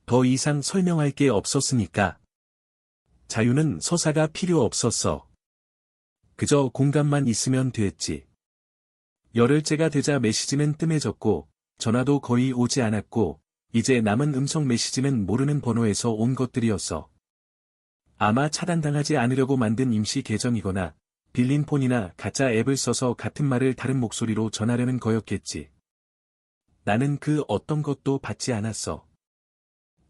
더 이상 설명할 게 없었으니까. 자유는 서사가 필요 없었어. 그저 공감만 있으면 됐지. 열흘째가 되자 메시지는 뜸해졌고, 전화도 거의 오지 않았고, 이제 남은 음성 메시지는 모르는 번호에서 온 것들이었어. 아마 차단당하지 않으려고 만든 임시 계정이거나, 빌린 폰이나 가짜 앱을 써서 같은 말을 다른 목소리로 전하려는 거였겠지. 나는 그 어떤 것도 받지 않았어.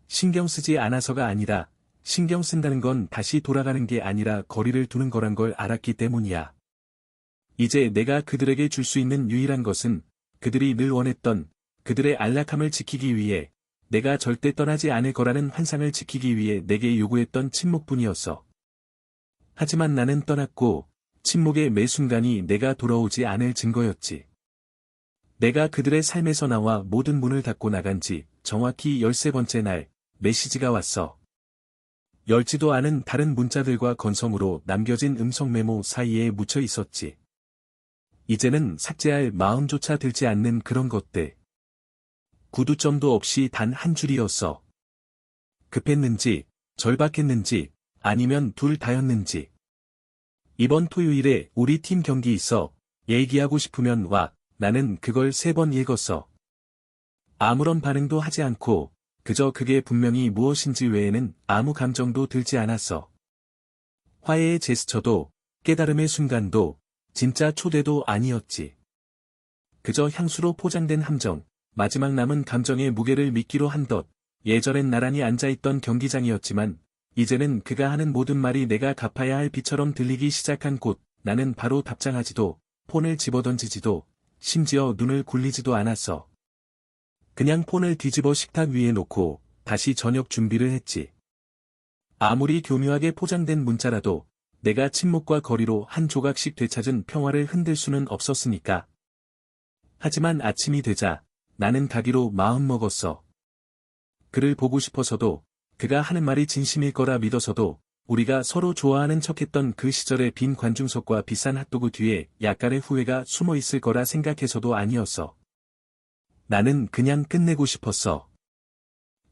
신경 쓰지 않아서가 아니라, 신경 쓴다는 건 다시 돌아가는 게 아니라 거리를 두는 거란 걸 알았기 때문이야. 이제 내가 그들에게 줄 수 있는 유일한 것은, 그들이 늘 원했던, 그들의 안락함을 지키기 위해, 내가 절대 떠나지 않을 거라는 환상을 지키기 위해 내게 요구했던 침묵뿐이었어. 하지만 나는 떠났고, 침묵의 매 순간이 내가 돌아오지 않을 증거였지. 내가 그들의 삶에서 나와 모든 문을 닫고 나간 지 정확히 13번째 날, 메시지가 왔어. 열지도 않은 다른 문자들과 건성으로 남겨진 음성 메모 사이에 묻혀 있었지. 이제는 삭제할 마음조차 들지 않는 그런 것들. 구두점도 없이 단 한 줄이었어. 급했는지, 절박했는지, 아니면 둘 다였는지. 이번 토요일에 우리 팀 경기 있어. 얘기하고 싶으면 와. 나는 그걸 3번 읽었어. 아무런 반응도 하지 않고, 그저 그게 분명히 무엇인지 외에는 아무 감정도 들지 않았어. 화해의 제스처도, 깨달음의 순간도, 진짜 초대도 아니었지. 그저 향수로 포장된 함정, 마지막 남은 감정의 무게를 미끼로 한 덧, 예전엔 나란히 앉아있던 경기장이었지만, 이제는 그가 하는 모든 말이 내가 갚아야 할 빚처럼 들리기 시작한 곳, 나는 바로 답장하지도, 폰을 집어던지지도, 심지어 눈을 굴리지도 않았어. 그냥 폰을 뒤집어 식탁 위에 놓고, 다시 저녁 준비를 했지. 아무리 교묘하게 포장된 문자라도, 내가 침묵과 거리로 한 조각씩 되찾은 평화를 흔들 수는 없었으니까. 하지만 아침이 되자, 나는 가기로 마음먹었어. 그를 보고 싶어서도, 그가 하는 말이 진심일 거라 믿어서도, 우리가 서로 좋아하는 척했던 그 시절의 빈 관중석과 비싼 핫도그 뒤에 약간의 후회가 숨어 있을 거라 생각해서도 아니었어. 나는 그냥 끝내고 싶었어.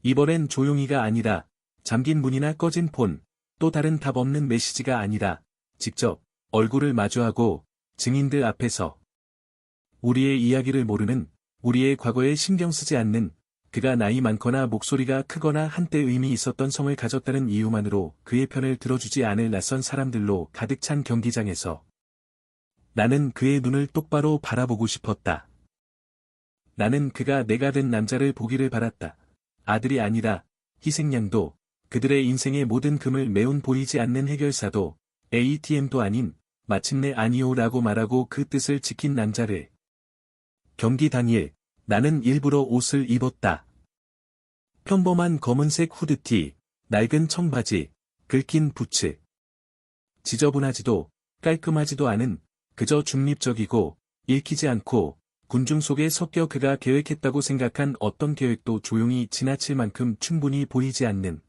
이번엔 조용히가 아니라, 잠긴 문이나 꺼진 폰, 또 다른 답 없는 메시지가 아니라, 직접 얼굴을 마주하고 증인들 앞에서 우리의 이야기를 모르는, 우리의 과거에 신경 쓰지 않는, 그가 나이 많거나 목소리가 크거나 한때 의미 있었던 성을 가졌다는 이유만으로 그의 편을 들어주지 않을 낯선 사람들로 가득 찬 경기장에서 나는 그의 눈을 똑바로 바라보고 싶었다. 나는 그가 내가 된 남자를 보기를 바랐다. 아들이 아니라 희생양도, 그들의 인생의 모든 금을 메운 보이지 않는 해결사도, ATM도 아닌, 마침내 아니오라고 말하고 그 뜻을 지킨 남자를. 경기 당일, 나는 일부러 옷을 입었다. 평범한 검은색 후드티, 낡은 청바지, 긁힌 부츠. 지저분하지도, 깔끔하지도 않은, 그저 중립적이고, 읽히지 않고, 군중 속에 섞여 그가 계획했다고 생각한 어떤 계획도 조용히 지나칠 만큼 충분히 보이지 않는.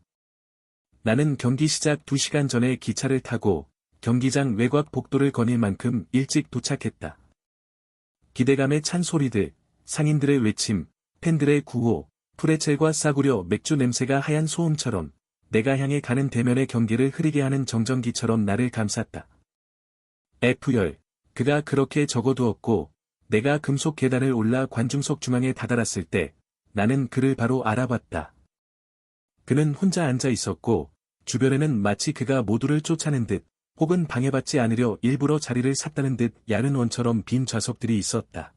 나는 경기 시작 2시간 전에 기차를 타고 경기장 외곽 복도를 거닐 만큼 일찍 도착했다. 기대감에 찬 소리들, 상인들의 외침, 팬들의 구호, 프레첼과 싸구려 맥주 냄새가 하얀 소음처럼 내가 향해 가는 대면의 경기를 흐리게 하는 정전기처럼 나를 감쌌다. F열, 그가 그렇게 적어두었고 내가 금속 계단을 올라 관중석 중앙에 다다랐을 때 나는 그를 바로 알아봤다. 그는 혼자 앉아 있었고 주변에는 마치 그가 모두를 쫓아낸 듯 혹은 방해받지 않으려 일부러 자리를 샀다는 듯 야른 원처럼 빈 좌석들이 있었다.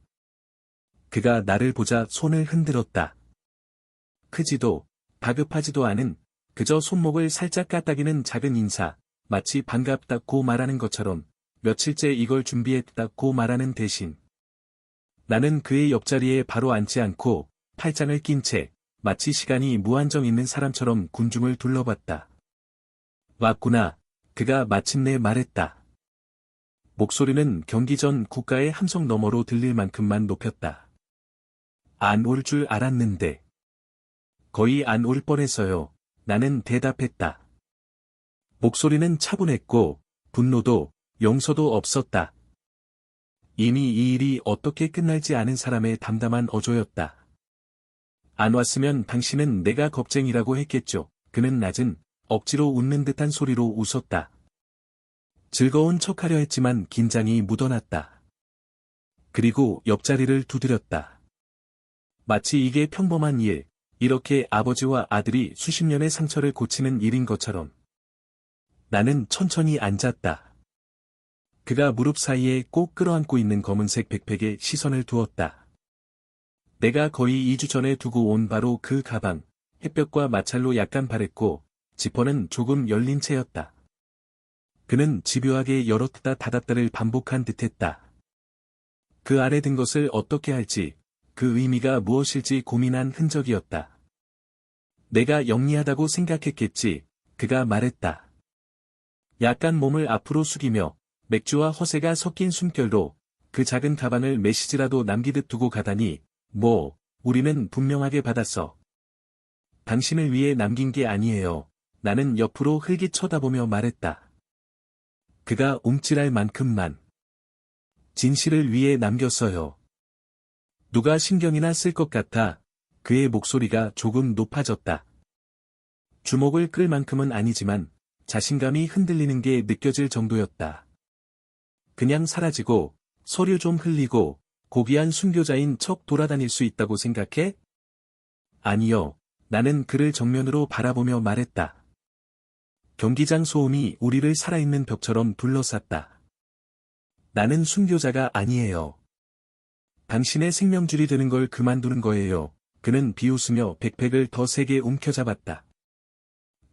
그가 나를 보자 손을 흔들었다. 크지도 다급하지도 않은 그저 손목을 살짝 까딱이는 작은 인사, 마치 반갑다고 말하는 것처럼 며칠째 이걸 준비했다고 말하는 대신 나는 그의 옆자리에 바로 앉지 않고 팔짱을 낀 채 마치 시간이 무한정 있는 사람처럼 군중을 둘러봤다. 왔구나, 그가 마침내 말했다. 목소리는 경기 전 국가의 함성 너머로 들릴 만큼만 높였다. 안 올 줄 알았는데. 거의 안 올 뻔했어요. 나는 대답했다. 목소리는 차분했고 분노도 용서도 없었다. 이미 이 일이 어떻게 끝날지 아는 사람의 담담한 어조였다. 안 왔으면 당신은 내가 겁쟁이라고 했겠죠. 그는 낮은, 억지로 웃는 듯한 소리로 웃었다. 즐거운 척하려 했지만 긴장이 묻어났다. 그리고 옆자리를 두드렸다. 마치 이게 평범한 일, 이렇게 아버지와 아들이 수십 년의 상처를 고치는 일인 것처럼. 나는 천천히 앉았다. 그가 무릎 사이에 꼭 끌어안고 있는 검은색 백팩에 시선을 두었다. 내가 거의 2주 전에 두고 온 바로 그 가방, 햇볕과 마찰로 약간 바랬고, 지퍼는 조금 열린 채였다. 그는 집요하게 열었다 닫았다를 반복한 듯했다. 그 아래 든 것을 어떻게 할지, 그 의미가 무엇일지 고민한 흔적이었다. 내가 영리하다고 생각했겠지, 그가 말했다. 약간 몸을 앞으로 숙이며, 맥주와 허세가 섞인 숨결로 그 작은 가방을 메시지라도 남기듯 두고 가다니, 우리는 분명하게 받았어. 당신을 위해 남긴 게 아니에요. 나는 옆으로 흘깃 쳐다보며 말했다. 그가 움찔할 만큼만. 진실을 위해 남겼어요. 누가 신경이나 쓸 것 같아 그의 목소리가 조금 높아졌다. 주목을 끌 만큼은 아니지만 자신감이 흔들리는 게 느껴질 정도였다. 그냥 사라지고 서류 좀 흘리고 고귀한 순교자인 척 돌아다닐 수 있다고 생각해? 아니요. 나는 그를 정면으로 바라보며 말했다. 경기장 소음이 우리를 살아있는 벽처럼 둘러쌌다. 나는 순교자가 아니에요. 당신의 생명줄이 되는 걸 그만두는 거예요. 그는 비웃으며 백팩을 더 세게 움켜잡았다.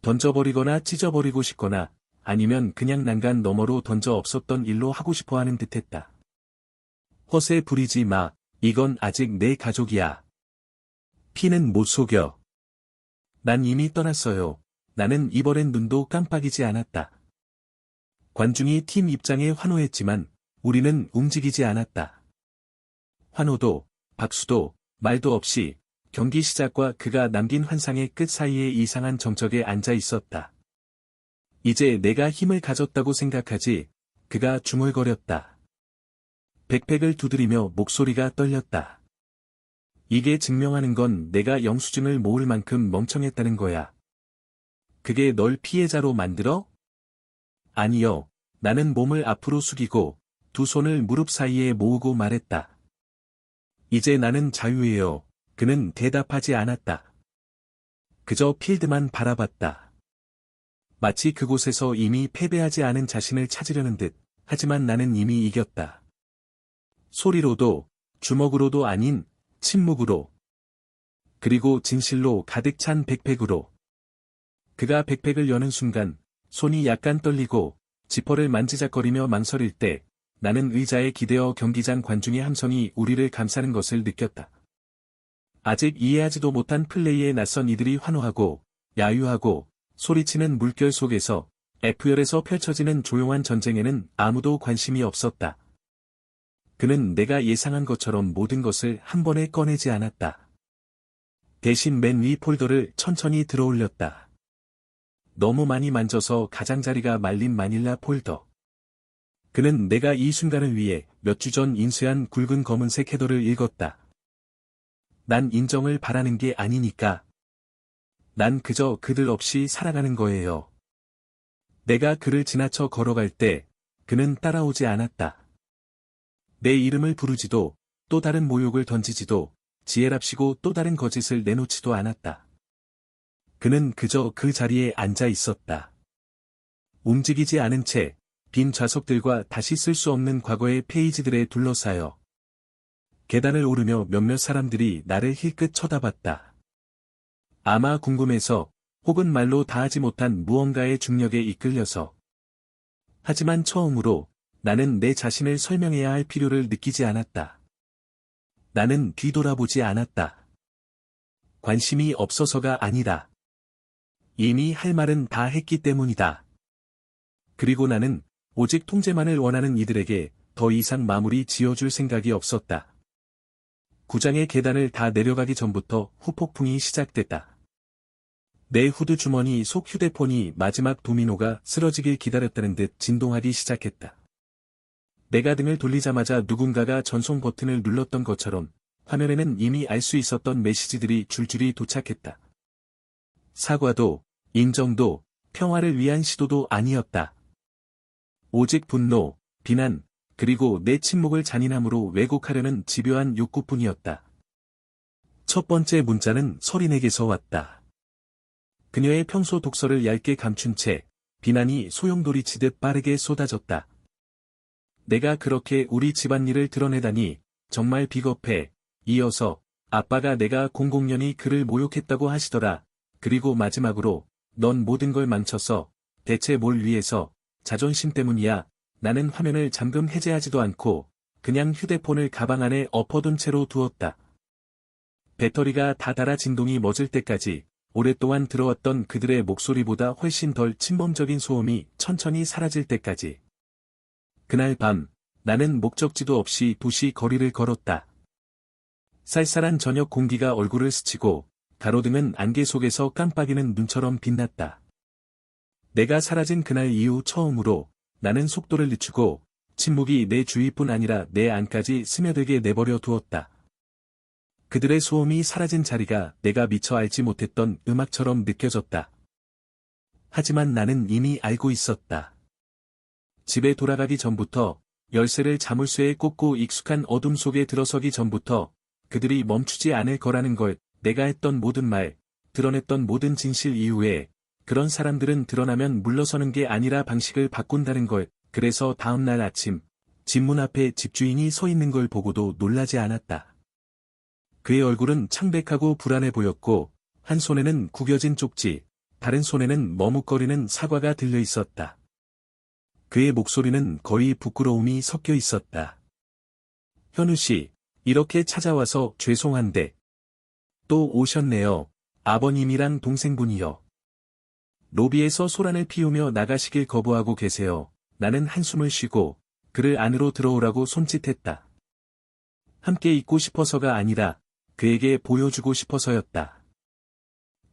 던져버리거나 찢어버리고 싶거나 아니면 그냥 난간 너머로 던져 없었던 일로 하고 싶어 하는 듯했다. 허세 부리지 마. 이건 아직 내 가족이야. 피는 못 속여. 난 이미 떠났어요. 나는 이번엔 눈도 깜빡이지 않았다. 관중이 팀 입장에 환호했지만 우리는 움직이지 않았다. 환호도, 박수도, 말도 없이 경기 시작과 그가 남긴 환상의 끝 사이에 이상한 정적에 앉아 있었다. 이제 내가 힘을 가졌다고 생각하지. 그가 중얼거렸다. 백팩을 두드리며 목소리가 떨렸다. 이게 증명하는 건 내가 영수증을 모을 만큼 멍청했다는 거야. 그게 널 피해자로 만들어? 아니요. 나는 몸을 앞으로 숙이고 두 손을 무릎 사이에 모으고 말했다. 이제 나는 자유예요. 그는 대답하지 않았다. 그저 필드만 바라봤다. 마치 그곳에서 이미 패배하지 않은 자신을 찾으려는 듯. 하지만 나는 이미 이겼다. 소리로도, 주먹으로도 아닌 침묵으로. 그리고 진실로 가득 찬 백팩으로. 그가 백팩을 여는 순간 손이 약간 떨리고 지퍼를 만지작거리며 망설일 때 나는 의자에 기대어 경기장 관중의 함성이 우리를 감싸는 것을 느꼈다. 아직 이해하지도 못한 플레이에 낯선 이들이 환호하고 야유하고 소리치는 물결 속에서 F열에서 펼쳐지는 조용한 전쟁에는 아무도 관심이 없었다. 그는 내가 예상한 것처럼 모든 것을 한 번에 꺼내지 않았다. 대신 맨 위 폴더를 천천히 들어올렸다. 너무 많이 만져서 가장자리가 말린 마닐라 폴더. 그는 내가 이 순간을 위해 몇 주 전 인쇄한 굵은 검은색 헤더를 읽었다. 난 인정을 바라는 게 아니니까. 난 그저 그들 없이 살아가는 거예요. 내가 그를 지나쳐 걸어갈 때 그는 따라오지 않았다. 내 이름을 부르지도 또 다른 모욕을 던지지도 지혜랍시고 또 다른 거짓을 내놓지도 않았다. 그는 그저 그 자리에 앉아 있었다. 움직이지 않은 채 빈 좌석들과 다시 쓸 수 없는 과거의 페이지들에 둘러싸여. 계단을 오르며 몇몇 사람들이 나를 힐끗 쳐다봤다. 아마 궁금해서 혹은 말로 다하지 못한 무언가의 중력에 이끌려서. 하지만 처음으로 나는 내 자신을 설명해야 할 필요를 느끼지 않았다. 나는 뒤돌아보지 않았다. 관심이 없어서가 아니다. 이미 할 말은 다 했기 때문이다. 그리고 나는 오직 통제만을 원하는 이들에게 더 이상 마무리 지어줄 생각이 없었다. 구장의 계단을 다 내려가기 전부터 후폭풍이 시작됐다. 내 후드 주머니 속 휴대폰이 마지막 도미노가 쓰러지길 기다렸다는 듯 진동하기 시작했다. 내가 등을 돌리자마자 누군가가 전송 버튼을 눌렀던 것처럼 화면에는 이미 알 수 있었던 메시지들이 줄줄이 도착했다. 사과도, 인정도, 평화를 위한 시도도 아니었다. 오직 분노, 비난, 그리고 내 침묵을 잔인함으로 왜곡하려는 집요한 욕구뿐이었다. 첫 번째 문자는 서린에게서 왔다. 그녀의 평소 독서를 얇게 감춘 채 비난이 소용돌이치듯 빠르게 쏟아졌다. 내가 그렇게 우리 집안일을 드러내다니 정말 비겁해. 이어서 아빠가 내가 00년이 그를 모욕했다고 하시더라. 그리고 마지막으로 넌 모든 걸 망쳤어. 대체 뭘 위해서? 자존심 때문이야. 나는 화면을 잠금 해제하지도 않고 그냥 휴대폰을 가방 안에 엎어둔 채로 두었다. 배터리가 다 닳아 진동이 멎을 때까지 오랫동안 들어왔던 그들의 목소리보다 훨씬 덜 침범적인 소음이 천천히 사라질 때까지. 그날 밤 나는 목적지도 없이 도시 거리를 걸었다. 쌀쌀한 저녁 공기가 얼굴을 스치고 가로등은 안개 속에서 깜빡이는 눈처럼 빛났다. 내가 사라진 그날 이후 처음으로 나는 속도를 늦추고 침묵이 내 주위뿐 아니라 내 안까지 스며들게 내버려 두었다. 그들의 소음이 사라진 자리가 내가 미처 알지 못했던 음악처럼 느껴졌다. 하지만 나는 이미 알고 있었다. 집에 돌아가기 전부터 열쇠를 자물쇠에 꽂고 익숙한 어둠 속에 들어서기 전부터 그들이 멈추지 않을 거라는 걸 내가 했던 모든 말, 드러냈던 모든 진실 이후에 그런 사람들은 드러나면 물러서는 게 아니라 방식을 바꾼다는 걸. 그래서 다음 날 아침 집문 앞에 집주인이 서 있는 걸 보고도 놀라지 않았다. 그의 얼굴은 창백하고 불안해 보였고, 한 손에는 구겨진 쪽지, 다른 손에는 머뭇거리는 사과가 들려 있었다. 그의 목소리는 거의 부끄러움이 섞여 있었다. 현우 씨, 이렇게 찾아와서 죄송한데. 또 오셨네요. 아버님이랑 동생분이요. 로비에서 소란을 피우며 나가시길 거부하고 계세요. 나는 한숨을 쉬고 그를 안으로 들어오라고 손짓했다. 함께 있고 싶어서가 아니라 그에게 보여주고 싶어서였다.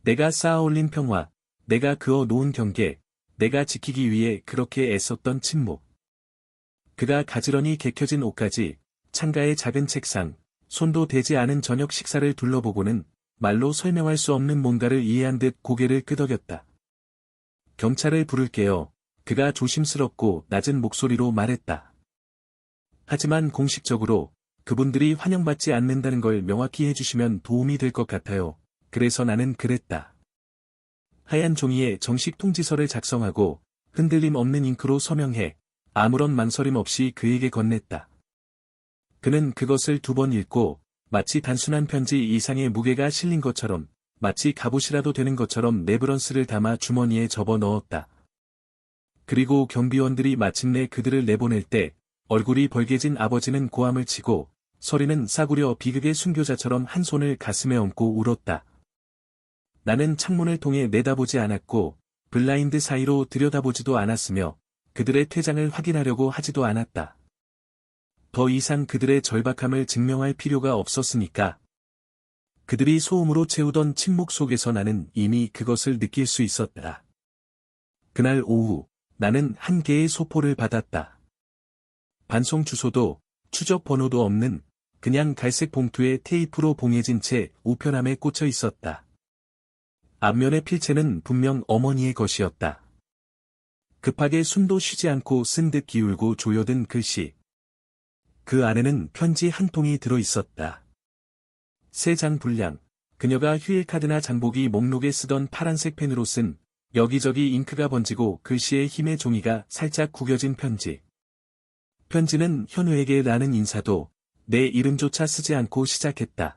내가 쌓아올린 평화, 내가 그어 놓은 경계, 내가 지키기 위해 그렇게 애썼던 침묵. 그가 가지런히 개켜진 옷까지, 창가의 작은 책상, 손도 대지 않은 저녁 식사를 둘러보고는 말로 설명할 수 없는 뭔가를 이해한 듯 고개를 끄덕였다. 경찰을 부를게요. 그가 조심스럽고 낮은 목소리로 말했다. 하지만 공식적으로 그분들이 환영받지 않는다는 걸 명확히 해주시면 도움이 될 것 같아요. 그래서 나는 그랬다. 하얀 종이에 정식 통지서를 작성하고 흔들림 없는 잉크로 서명해 아무런 망설임 없이 그에게 건넸다. 그는 그것을 2번 읽고 마치 단순한 편지 이상의 무게가 실린 것처럼 마치 갑옷이라도 되는 것처럼 네브런스를 담아 주머니에 접어 넣었다. 그리고 경비원들이 마침내 그들을 내보낼 때 얼굴이 벌개진 아버지는 고함을 치고 서리는 싸구려 비극의 순교자처럼 한 손을 가슴에 얹고 울었다. 나는 창문을 통해 내다보지 않았고 블라인드 사이로 들여다보지도 않았으며 그들의 퇴장을 확인하려고 하지도 않았다. 더 이상 그들의 절박함을 증명할 필요가 없었으니까. 그들이 소음으로 채우던 침묵 속에서 나는 이미 그것을 느낄 수 있었다. 그날 오후, 나는 한 개의 소포를 받았다. 반송 주소도, 추적 번호도 없는, 그냥 갈색 봉투에 테이프로 봉해진 채 우편함에 꽂혀 있었다. 앞면의 필체는 분명 어머니의 것이었다. 급하게 숨도 쉬지 않고 쓴 듯 기울고 조여든 글씨. 그 안에는 편지 한 통이 들어 있었다. 3장 분량, 그녀가 휴일카드나 장보기 목록에 쓰던 파란색 펜으로 쓴 여기저기 잉크가 번지고 글씨의 힘의 종이가 살짝 구겨진 편지. 편지는 현우에게 라는 인사도 내 이름조차 쓰지 않고 시작했다.